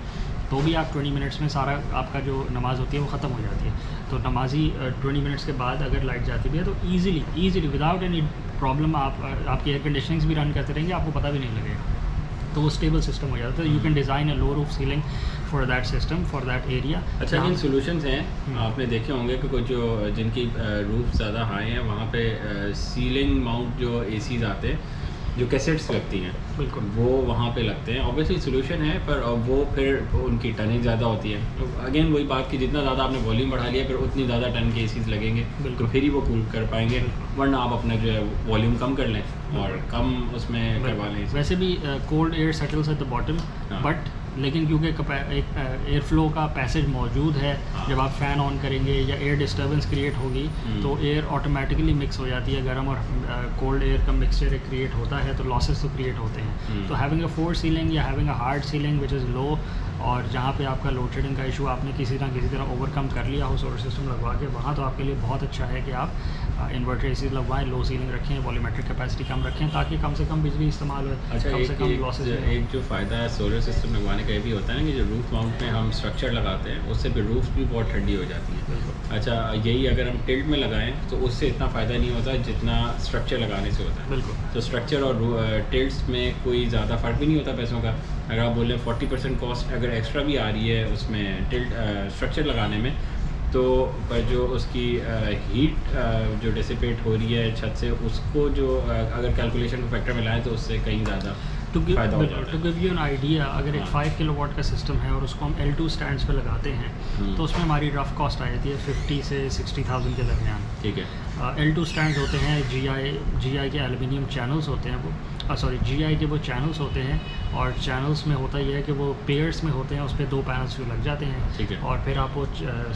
तो भी आप 20 मिनट्स में सारा आपका जो नमाज़ होती है वो ख़त्म हो जाती है। तो नमाजी 20 मिनट्स के बाद अगर लाइट जाती भी है तो ईज़िली विदाउट एनी प्रॉब्लम आपकी एयर कंडीशनिंग्स भी रन करते रहेंगे, आपको पता भी नहीं लगेगा। तो वो स्टेबल सिस्टम हो जाता है। You can design a low roof ceiling for that system, for that area. अच्छा, इन सॉल्यूशंस हैं आपने देखे होंगे कि कुछ जो जिनकी रूफ ज़्यादा हाई हैं वहाँ पे सीलिंग माउंट जो एसीज आते हैं जो कैसेट्स लगती हैं, बिल्कुल वो वहाँ पे लगते हैं। ऑब्वियसली सोल्यूशन है, पर वो फिर उनकी टनिंग ज़्यादा होती है। तो अगेन वही बात कि जितना ज़्यादा आपने वॉल्यूम बढ़ा लिया फिर उतनी ज़्यादा टन के एसीज लगेंगे, तो फिर ही वो कूल कर पाएंगे, वरना आप अपना जो है वॉल्यूम कम कर लें और कम उसमें करवा लें। वैसे भी cold air settles at the bottom, but लेकिन क्योंकि एक एयर फ्लो का पैसेज मौजूद है, जब आप फ़ैन ऑन करेंगे या एयर डिस्टर्बेंस क्रिएट होगी तो एयर ऑटोमेटिकली मिक्स हो जाती है। गर्म और कोल्ड एयर का मिक्सचर क्रिएट होता है तो लॉसेस तो क्रिएट होते हैं। तो हैविंग अ 4 सीलिंग या having a hard ceiling which is low, और जहाँ पे आपका लोड शेडिंग का इशू आपने किसी ना किसी तरह ओवरकम कर लिया हो सोलर सिस्टम लगवा के, वहाँ तो आपके लिए बहुत अच्छा है कि आप इन्वर्टर एसी लगवाएं, लो सीलिंग रखें, वॉल्यूमेट्रिक कैपेसिटी कम रखें, ताकि कम से कम बिजली इस्तेमाल हो। अच्छा, कम से कम लॉसेस। एक जो फ़ायदा है सोलर सिस्टम लगवाने का ये भी होता है ना कि जो रूफ माउंट में हम स्ट्रक्चर लगाते हैं उससे भी रूफ भी बहुत ठंडी हो जाती है। अच्छा, यही अगर हम टिल्ट में लगाएं तो उससे इतना फ़ायदा नहीं होता जितना स्ट्रक्चर लगाने से होता है। बिल्कुल। तो स्ट्रक्चर और टिल्ट्स में कोई ज़्यादा फ़र्क भी नहीं होता पैसों का। अगर आप बोलें 40% कॉस्ट अगर एक्स्ट्रा भी आ रही है उसमें टिल्ट स्ट्रक्चर लगाने में, तो पर जो उसकी हीट जो डिसिपेट हो रही है छत से, उसको जो अगर कैलकुलेशन को फैक्टर में लाएँ तो उससे कहीं ज़्यादा to give you an idea, अगर एक 5 किलोवाट का सिस्टम है और उसको हम L2 स्टैंड्स पे लगाते हैं तो उसमें हमारी रफ कॉस्ट आ जाती है 50 से 60,000 के दरमियान। ठीक है। L2 स्टैंड्स होते हैं GI के एल्युमिनियम चैनल्स होते हैं, वो GI के वो चैनल्स होते हैं, और चैनल्स में होता यह है कि वो पेयर्स में होते हैं, उस पर 2 पैनल्स लग जाते हैं। ठीक है। और फिर आप वो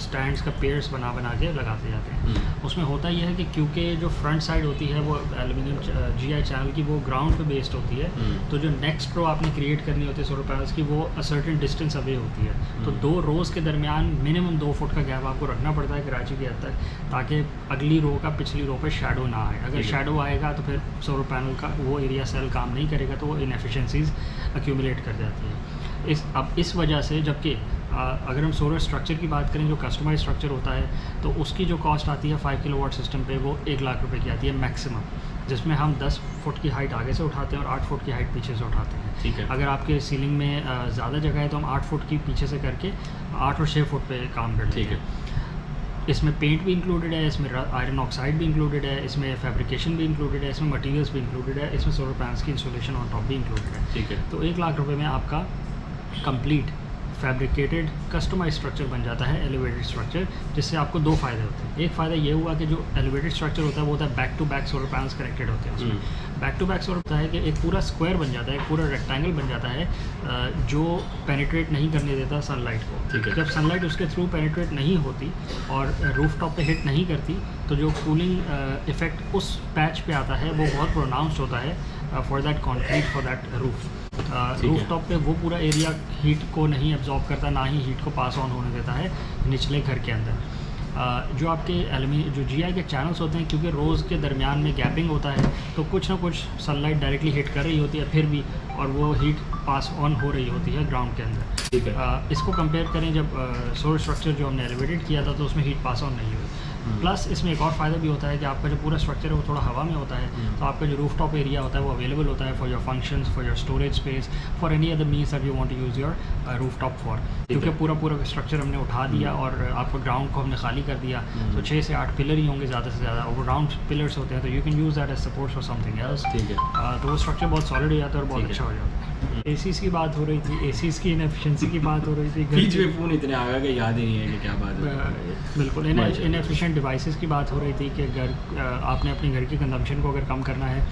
स्टैंड्स का पेयर्स बना के लगाते जाते हैं। उसमें होता यह है कि क्योंकि जो फ्रंट साइड होती है वो एल्युमिनियम GI चैनल की वो ग्राउंड पे बेस्ड होती है, तो जो नेक्स्ट रो आपने क्रिएट करनी होती है सोलर पैनल्स की, वो अ सर्टेन डिस्टेंस अवे होती है। तो 2 रोज़ के दरमियान मिनिमम 2 फुट का गैप आपको रखना पड़ता है कराची की हद तक, ताकि अगली रो का पिछली रो पे शैडो ना आए। अगर शैडो आएगा तो फिर सोलर पैनल का वो एरिया सेल काम नहीं करेगा, तो वो इनएफिशिएंसीज एक्यूमुलेट कर जाती है। इस वजह से, जबकि अगर हम सोलर स्ट्रक्चर की बात करें जो कस्टमाइज स्ट्रक्चर होता है, तो उसकी जो कॉस्ट आती है 5 किलोवाट सिस्टम पे वो 1 लाख रुपए की आती है मैक्सिमम, जिसमें हम 10 फुट की हाइट आगे से उठाते हैं और 8 फुट की हाइट पीछे से उठाते हैं। ठीक है। अगर आपके सीलिंग में ज़्यादा जगह है तो हम 8 फुट की पीछे से करके 8 और 6 फुट पे काम कर लेते हैं। इसमें पेंट भी इंक्लूडेड है, इसमें आयरन ऑक्साइड भी इंक्लूडेड है, इसमें फैब्रिकेशन भी इंक्लूडेड है, इसमें मटेरियल्स भी इंक्लूडेड है, इसमें सोलर पैनल्स की इंस्टॉलेशन ऑन टॉप भी इंक्लूडेड है। ठीक है। तो 1 लाख रुपए में आपका कंप्लीट फैब्रिकेटेड कस्टमाइज स्ट्रक्चर बन जाता है, एलिवेटेड स्ट्रक्चर, जिससे आपको 2 फ़ायदे होते हैं। एक फ़ायदा ये हुआ कि जो एलिवेटेड स्ट्रक्चर होता है वो होता है back to back solar panels connected होते हैं उसमें। बैक टू बैक सोलर होता है कि एक पूरा स्क्वायर बन जाता है, एक पूरा रेक्टेंगल बन जाता है, जो पेनिट्रेट नहीं करने देता सनलाइट को। ठीक है। जब सनलाइट उसके थ्रू पेनिट्रेट नहीं होती और रूफ टॉप पे हिट नहीं करती, तो जो कूलिंग इफेक्ट उस पैच पे आता है वो बहुत प्रोनाउंस्ड होता है for that concrete, for that roof. Roof top पे वो पूरा एरिया हीट को नहीं एब्जॉर्ब करता, ना ही हीट को पास ऑन होने देता है निचले घर के अंदर। जो आपके जो GI के चैनल्स होते हैं, क्योंकि रोज़ के दरमियान में गैपिंग होता है, तो कुछ ना कुछ सनलाइट डायरेक्टली हिट कर रही होती है फिर भी, और वो हीट पास ऑन हो रही होती है ग्राउंड के अंदर। ठीक है। इसको कंपेयर करें जब सोलर स्ट्रक्चर जो हमने एलिवेटेड किया था तो उसमें हीट पास ऑन नहीं हुई। प्लस इसमें एक और फ़ायदा भी होता है कि आपका जो पूरा स्ट्रक्चर है वो थोड़ा हवा में होता है, तो आपका जो रूफ टॉप एरिया होता है वो अवेलेबल होता है for your functions, for your storage space, for any other means that you want to use your roof top for. क्योंकि पूरा स्ट्रक्चर हमने उठा दिया और आपका ग्राउंड को हमने खाली कर दिया, तो 6 से 8 पिलर ही होंगे ज़्यादा से ज़्यादा, और वो राउंड पिलर्स होते हैं, तो you can use that as support for something else. ठीक है। तो वो स्ट्रक्चर बहुत सॉलिड हो जाता है और बहुत अच्छा हो जाता है। एसीज़ की बात हो रही थी, एसीज़ की इनएफिशिएंसी की बात हो रही थी, बीच में फ़ोन इतने आ गए कि याद ही नहीं है कि क्या बात है। बिल्कुल इनएफिशिएंट डिवाइसेस की बात हो रही थी कि आपने अपने घर की कंजम्पशन को अगर कम करना है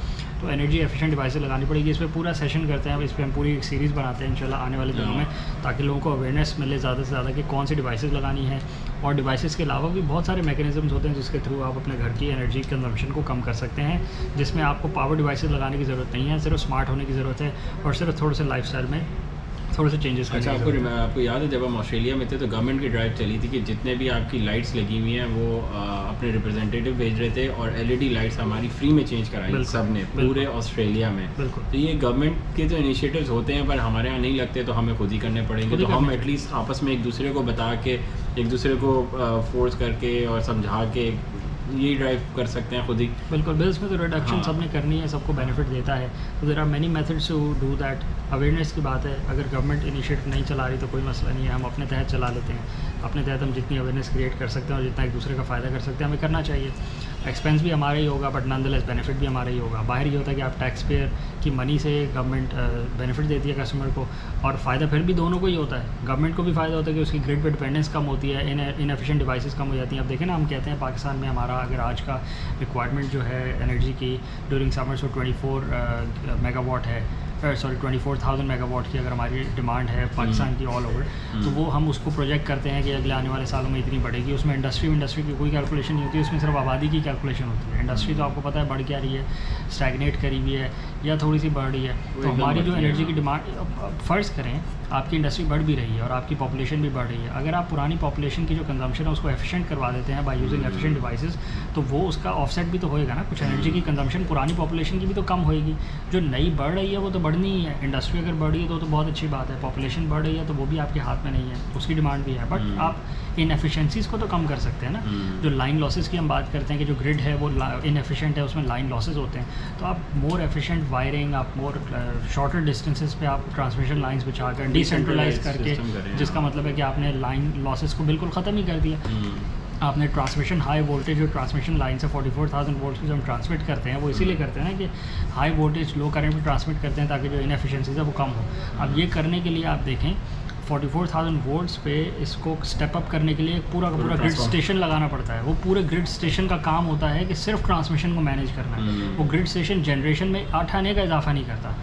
तो एनर्जी एफिशिएंट डिवाइसेस लगानी पड़ेगी। इस पर पूरा सेशन करते हैं, इस पर हम पूरी एक सीरीज़ बनाते हैं इंशाल्लाह आने वाले दिनों में, ताकि लोगों को अवेयरनेस मिले ज़्यादा से ज़्यादा कि कौन सी डिवाइसेस लगानी है। और डिवाइसेस के अलावा भी बहुत सारे मैकेनिज़म्स होते हैं जिसके थ्रू आप अपने घर की एनर्जी कंजम्पशन को कम कर सकते हैं, जिसमें आपको पावर डिवाइसेस लगाने की ज़रूरत नहीं है, सिर्फ स्मार्ट होने की ज़रूरत है और सिर्फ थोड़े से लाइफस्टाइल में थोड़े से चेंजेस अच्छा, आपको याद है जब हम ऑस्ट्रेलिया में थे तो गवर्नमेंट की ड्राइव चली थी कि जितने भी आपकी लाइट्स लगी हुई हैं वो अपने रिप्रेजेंटेटिव भेज रहे थे और एलईडी लाइट्स हमारी फ्री में चेंज कराई सब ने पूरे ऑस्ट्रेलिया में। तो ये गवर्नमेंट के जो इनिशिएटिव्स होते हैं पर हमारे यहाँ नहीं लगते तो हमें खुद ही करने पड़ेंगे। तो हम एटलीस्ट आपस में एक दूसरे को बता के, एक दूसरे को फोर्स करके और समझा के यही ड्राइव कर सकते हैं खुद ही। बिल्कुल, बिल्स में तो रिडक्शन सबने करनी है, सबको बेनिफिट देता है। तो there are many methods to do that. Awareness की बात है, अगर गवर्नमेंट इनिशिएटिव नहीं चला रही तो कोई मसला नहीं है, हम अपने तहत चला लेते हैं। अपने तहत हम जितनी अवेयरनेस क्रिएट कर सकते हैं और जितना एक दूसरे का फ़ायदा कर सकते हैं हमें करना चाहिए। एक्सपेंस भी हमारा ही होगा बट नॉनदलेस बेनिफिट भी हमारा ही होगा। बाहर ये होता है कि आप टैक्स पेयर की मनी से गवर्नमेंट बेनिफिट देती है कस्टमर को, और फ़ायदा फिर भी दोनों को ही होता है। गवर्नमेंट को भी फ़ायदा होता है कि उसकी ग्रिड पे डिपेंडेंस कम होती है, इनएफिशिएंट डिवाइसेस कम हो जाती हैं। अब देखें ना, हम कहते हैं पाकिस्तान में हमारा अगर आज का रिक्वायरमेंट जो है एनर्जी की ड्यूरिंग समर्स वो 24 मेगावाट है, 24,000 मेगावाट की अगर हमारी डिमांड है पाकिस्तान की ऑल ओवर, तो वो हम उसको प्रोजेक्ट करते हैं कि अगले आने वाले सालों में इतनी बढ़ेगी। उसमें इंडस्ट्री की कोई कैलकुलेशन नहीं होती, उसमें सिर्फ आबादी की कैलकुलेशन होती है। इंडस्ट्री तो आपको पता है बढ़ क्या रही है, स्टैगनेट करी हुई है या थोड़ी सी बढ़ रही है। तो हमारी जो एनर्जी की डिमांड, फ़र्ज़ करें आपकी इंडस्ट्री बढ़ भी रही है और आपकी पॉपुलेशन भी बढ़ रही है, अगर आप पुरानी पॉपुलेशन की जो कंजम्पशन है उसको एफिशिएंट करवा देते हैं बाय यूजिंग एफिशिएंट डिवाइसेस, तो वो उसका ऑफसेट भी तो होएगा ना। कुछ एनर्जी की कंजम्पशन पुरानी पॉपुलेशन की भी तो कम होएगी। जो नई बढ़ रही है वो तो बढ़नी ही है। इंडस्ट्री अगर बढ़ रही है तो बहुत अच्छी बात है, पॉपुलेशन बढ़ रही है तो वो भी आपके हाथ में नहीं है, उसकी डिमांड भी है। बट आप इनएफिशिएंसीज़ को तो कम कर सकते हैं ना। जो लाइन लॉसेस की हम बात करते हैं कि जो ग्रिड है वो इनएफिशिएंट है, उसमें लाइन लॉसेस होते हैं, तो आप मोर एफिशिएंट वायरिंग, आप मोर शॉर्टर डिस्टेंसेस पे आप ट्रांसमिशन लाइंस बिछा कर डिसेंट्रलाइज करके, जिसका मतलब है कि आपने लाइन लॉसेस को बिल्कुल ख़त्म ही कर दिया। आपने ट्रांसमिशन हाई वोल्टेज जो ट्रांसमिशन लाइन से 44,000 वोल्ट की जो हम ट्रांसमिट करते हैं वो इसीलिए करते हैं ना कि हाई वोल्टेज लो करंट में ट्रांसमिट करते हैं ताकि जो इनएफिशिएंसीज है वो कम हो। अब ये करने के लिए आप देखें 44,000 वोल्ट्स पे इसको स्टेप अप करने के लिए पूरा का पूरा ग्रिड स्टेशन लगाना पड़ता है। वो पूरे ग्रिड स्टेशन का काम होता है कि सिर्फ ट्रांसमिशन को मैनेज करना है। वो ग्रिड स्टेशन जनरेशन में आने का इजाफा नहीं करता,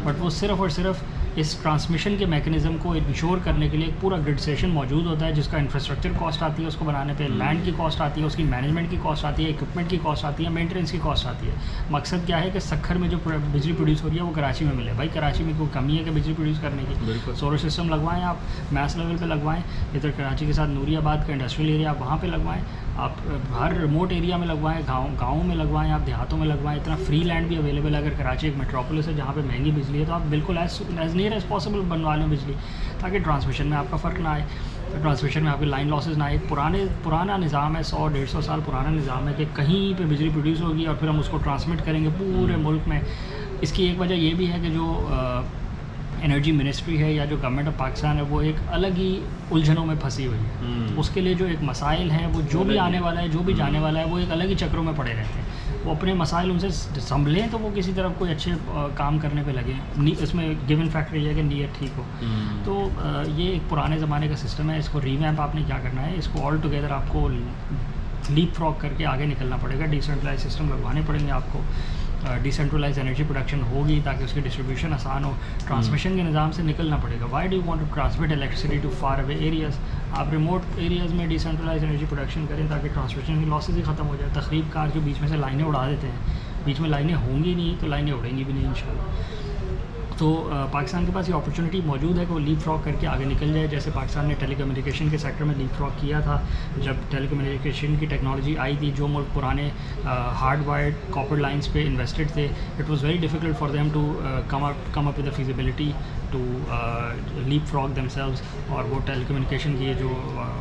बट वो सिर्फ और सिर्फ इस ट्रांसमिशन के मैकेनिज़्म को इंश्योर करने के लिए एक पूरा ग्रिड स्टेशन मौजूद होता है, जिसका इंफ्रास्ट्रक्चर कॉस्ट आती है उसको बनाने पे, लैंड की कॉस्ट आती है, उसकी मैनेजमेंट की कॉस्ट आती है, इक्विपमेंट की कॉस्ट आती है, मेंटेनेंस की कॉस्ट आती है। मकसद क्या है कि सखर में जो बिजली प्रोड्यूस हो रही है वो कराची में मिले। भाई कराची में कोई कमी है कि बिजली प्रोड्यूस करने की? सोलर सिस्टम लगवाएं, आप मैस लेवल पे लगवाएं। इधर कराची के साथ नूरियाबाद का इंडस्ट्रियल एरिया आप वहाँ पे लगवाएं, आप हर रिमोट एरिया में लगवाएं, गाँव में लगवाएं, आप देहातों में लगवाएं। इतना फ्री लैंड भी अवेलेबल है। अगर कराची एक मेट्रोपोलिस है जहाँ पे महंगी बिजली है तो आप बिल्कुल एज नियर एज पॉसिबल बनवा लें बिजली, ताकि ट्रांसमिशन में आपका फ़र्क ना आए, तो ट्रांसमिशन में आपकी लाइन लॉसेज ना आए। पुराना निज़ाम है, 100-150 साल पुराना निज़ाम है कि कहीं पे बिजली प्रोड्यूस होगी और फिर हम उसको ट्रांसमिट करेंगे पूरे मुल्क में। इसकी एक वजह ये भी है कि जो एनर्जी मिनिस्ट्री है या जो गवर्नमेंट ऑफ पाकिस्तान है वो एक अलग ही उलझनों में फंसी हुई है। उसके लिए जो एक मसाइल हैं वो जो भी आने वाला है, जो भी जाने वाला है, वो एक अलग ही चक्रों में पड़े रहते हैं। वो अपने मसाइल उनसे संभलें तो वो किसी तरफ कोई अच्छे काम करने पे लगे। इसमें गिवन फैक्टर ये है कि नीयत ठीक हो। तो ये एक पुराने ज़माने का सिस्टम है, इसको रीवैम्प आपने क्या करना है, इसको ऑल टुगेदर आपको लीप फ्रॉग करके आगे निकलना पड़ेगा। डिसेंट्रलाइज सिस्टम लगवाने पड़ेंगे आपको, डिसेंट्रलाइज एनर्जी प्रोडक्शन होगी ताकि उसकी डिस्ट्रीब्यूशन आसान हो। ट्रांसमिशन के निज़ाम से निकलना पड़ेगा। Why do want to transmit electricity to far away areas? आप रिमोट एरियाज़ में डिसेंट्रलाइज एनर्जी प्रोडक्शन करें ताकि ट्रांसमिशन की लॉसेज ही ख़त्म हो जाए। तखरीब कार जो बीच में से लाइनें उड़ा देते हैं, बीच में लाइनें होंगी नहीं तो लाइनें उड़ेंगी भी नहीं इंशाल्लाह। तो पाकिस्तान के पास ये अपॉर्चुनिटी मौजूद है कि वो लीप फ्रॉग करके आगे निकल जाए। जैसे पाकिस्तान ने टेलीकम्युनिकेशन के सेक्टर में लीप फ्रॉग किया था। जब टेलीकम्युनिकेशन की टेक्नोलॉजी आई थी, जो मुल्क पुराने हार्ड वायर्ड कॉपर लाइंस पे इन्वेस्टेड थे, it was very difficult for them to come up with the feasibility to leap frog themselves, और वो टेलीकम्युनिकेशन की जो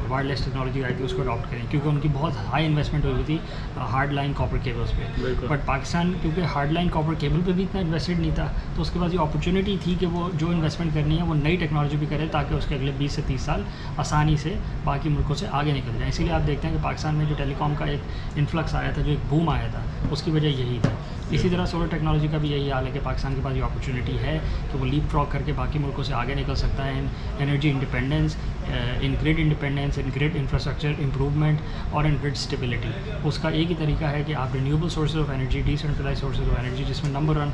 वायरलेस टेक्नोलॉजी आई थी उसको अडॉप्ट करें, क्योंकि उनकी बहुत हाई इन्वेस्टमेंट हुई थी हार्ड लाइन कॉपर केबल्स पे। बट पाकिस्तान क्योंकि हार्ड लाइन कॉपर केबल पे भी इतना इन्वेस्टेड नहीं था, तो उसके पास ये अपॉर्चुनिटी थी कि वो जो इन्वेस्टमेंट करनी है वो नई टेक्नोलॉजी भी करे ताकि उसके अगले 20 से 30 साल आसानी से बाकी मुल्कों से आगे निकल जाए। इसीलिए आप देखते हैं कि पाकिस्तान में जो टेलीकॉम का एक इन्फ्लक्स आया था, जो एक बूम आया था, उसकी वजह यही थी। इसी तरह सोलर टेक्नोलॉजी का भी यही हाल है कि पाकिस्तान के पास ये अपॉर्चुनिटी है कि वो लीप फ्रॉग करके बाकी मुल्कों से आगे निकल सकता है इन एनर्जी इंडिपेंडेंस, इन ग्रिड इंडिपेंडेंस, इन ग्रिड इंफ्रास्ट्रक्चर इम्प्रूवमेंट और इन ग्रिड स्टेबिलिटी। उसका एक ही तरीका है कि आप renewable sources of energy, decentralize sources of energy, जिसमें नंबर 1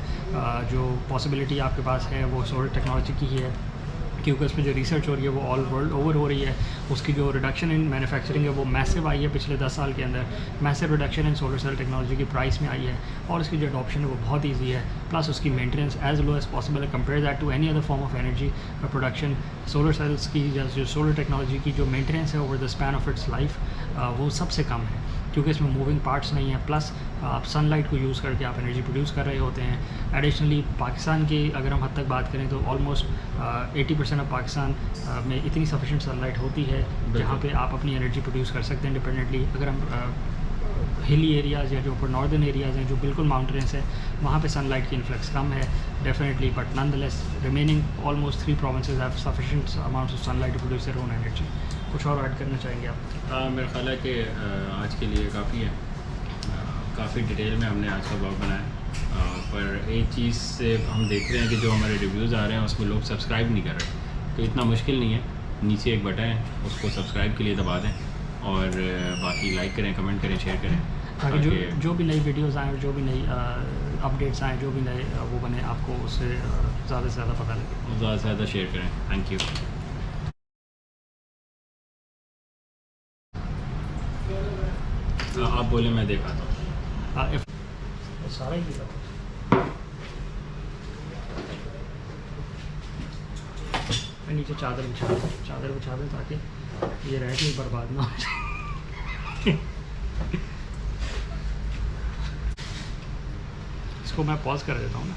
जो पॉसिबिलिटी आपके पास है वो सोलर टेक्नोलॉजी की ही है, क्योंकि उसमें जो रिसर्च हो रही है वो ऑल वर्ल्ड ओवर हो रही है। उसकी जो रिडक्शन इन मैन्युफैक्चरिंग है वो मैसिव आई है पिछले 10 साल के अंदर, massive reduction in solar cell technology की प्राइस में आई है और उसकी जो अडॉप्शन है वो बहुत ईजी है, प्लस उसकी maintenance as low as possible है compare that to any other form of energy production. Solar cells की जो सोलर टेक्नोलॉजी की जो मेंटेनेंस है over the span of its life वो सबसे कम है, क्योंकि इसमें मूविंग पार्ट्स नहीं है, प्लस आप सनलाइट को यूज़ करके आप एनर्जी प्रोड्यूस कर रहे होते हैं। एडिशनली पाकिस्तान की अगर हम हद तक बात करें तो ऑलमोस्ट 80% ऑफ पाकिस्तान में इतनी सफिशेंट सनलाइट होती है जहाँ पे आप अपनी एनर्जी प्रोड्यूस कर सकते हैं इंडिपेंडेंटली। अगर हम हिली एरियाज़ या जो ऊपर नॉर्दर्न एरियाज़ हैं जो बिल्कुल माउंटेन्स है वहाँ पे सनलाइट की इन्फ्लक्स कम है definitely, but nonetheless remaining almost 3 provinces have sufficient amounts of sunlight to produce their own energy. कुछ और ऐड करना चाहेंगे आप? मेरा ख्याल है कि आज के लिए काफ़ी है, काफ़ी डिटेल में हमने आज का ब्लॉग बनाया, पर एक चीज़ से हम देख रहे हैं कि जो हमारे रिव्यूज़ आ रहे हैं उसमें लोग सब्सक्राइब नहीं कर रहे, तो इतना मुश्किल नहीं है, नीचे एक बटन है उसको सब्सक्राइब के लिए दबा दें और बाकी लाइक करें, कमेंट करें, शेयर करें, ताकि जो भी नई वीडियोज़ आएँ और जो भी नई अपडेट्स आएँ, जो भी नए वो बने, आपको उससे ज़्यादा से ज़्यादा पता लगे। ज़्यादा से ज़्यादा शेयर करें। Thank you. आप बोले, मैं दिखाता हूँ। सारा ही नीचे चादर बिछा दें ताकि ये रह के बर्बाद ना हो जाए। इसको मैं पॉज कर देता हूँ ना।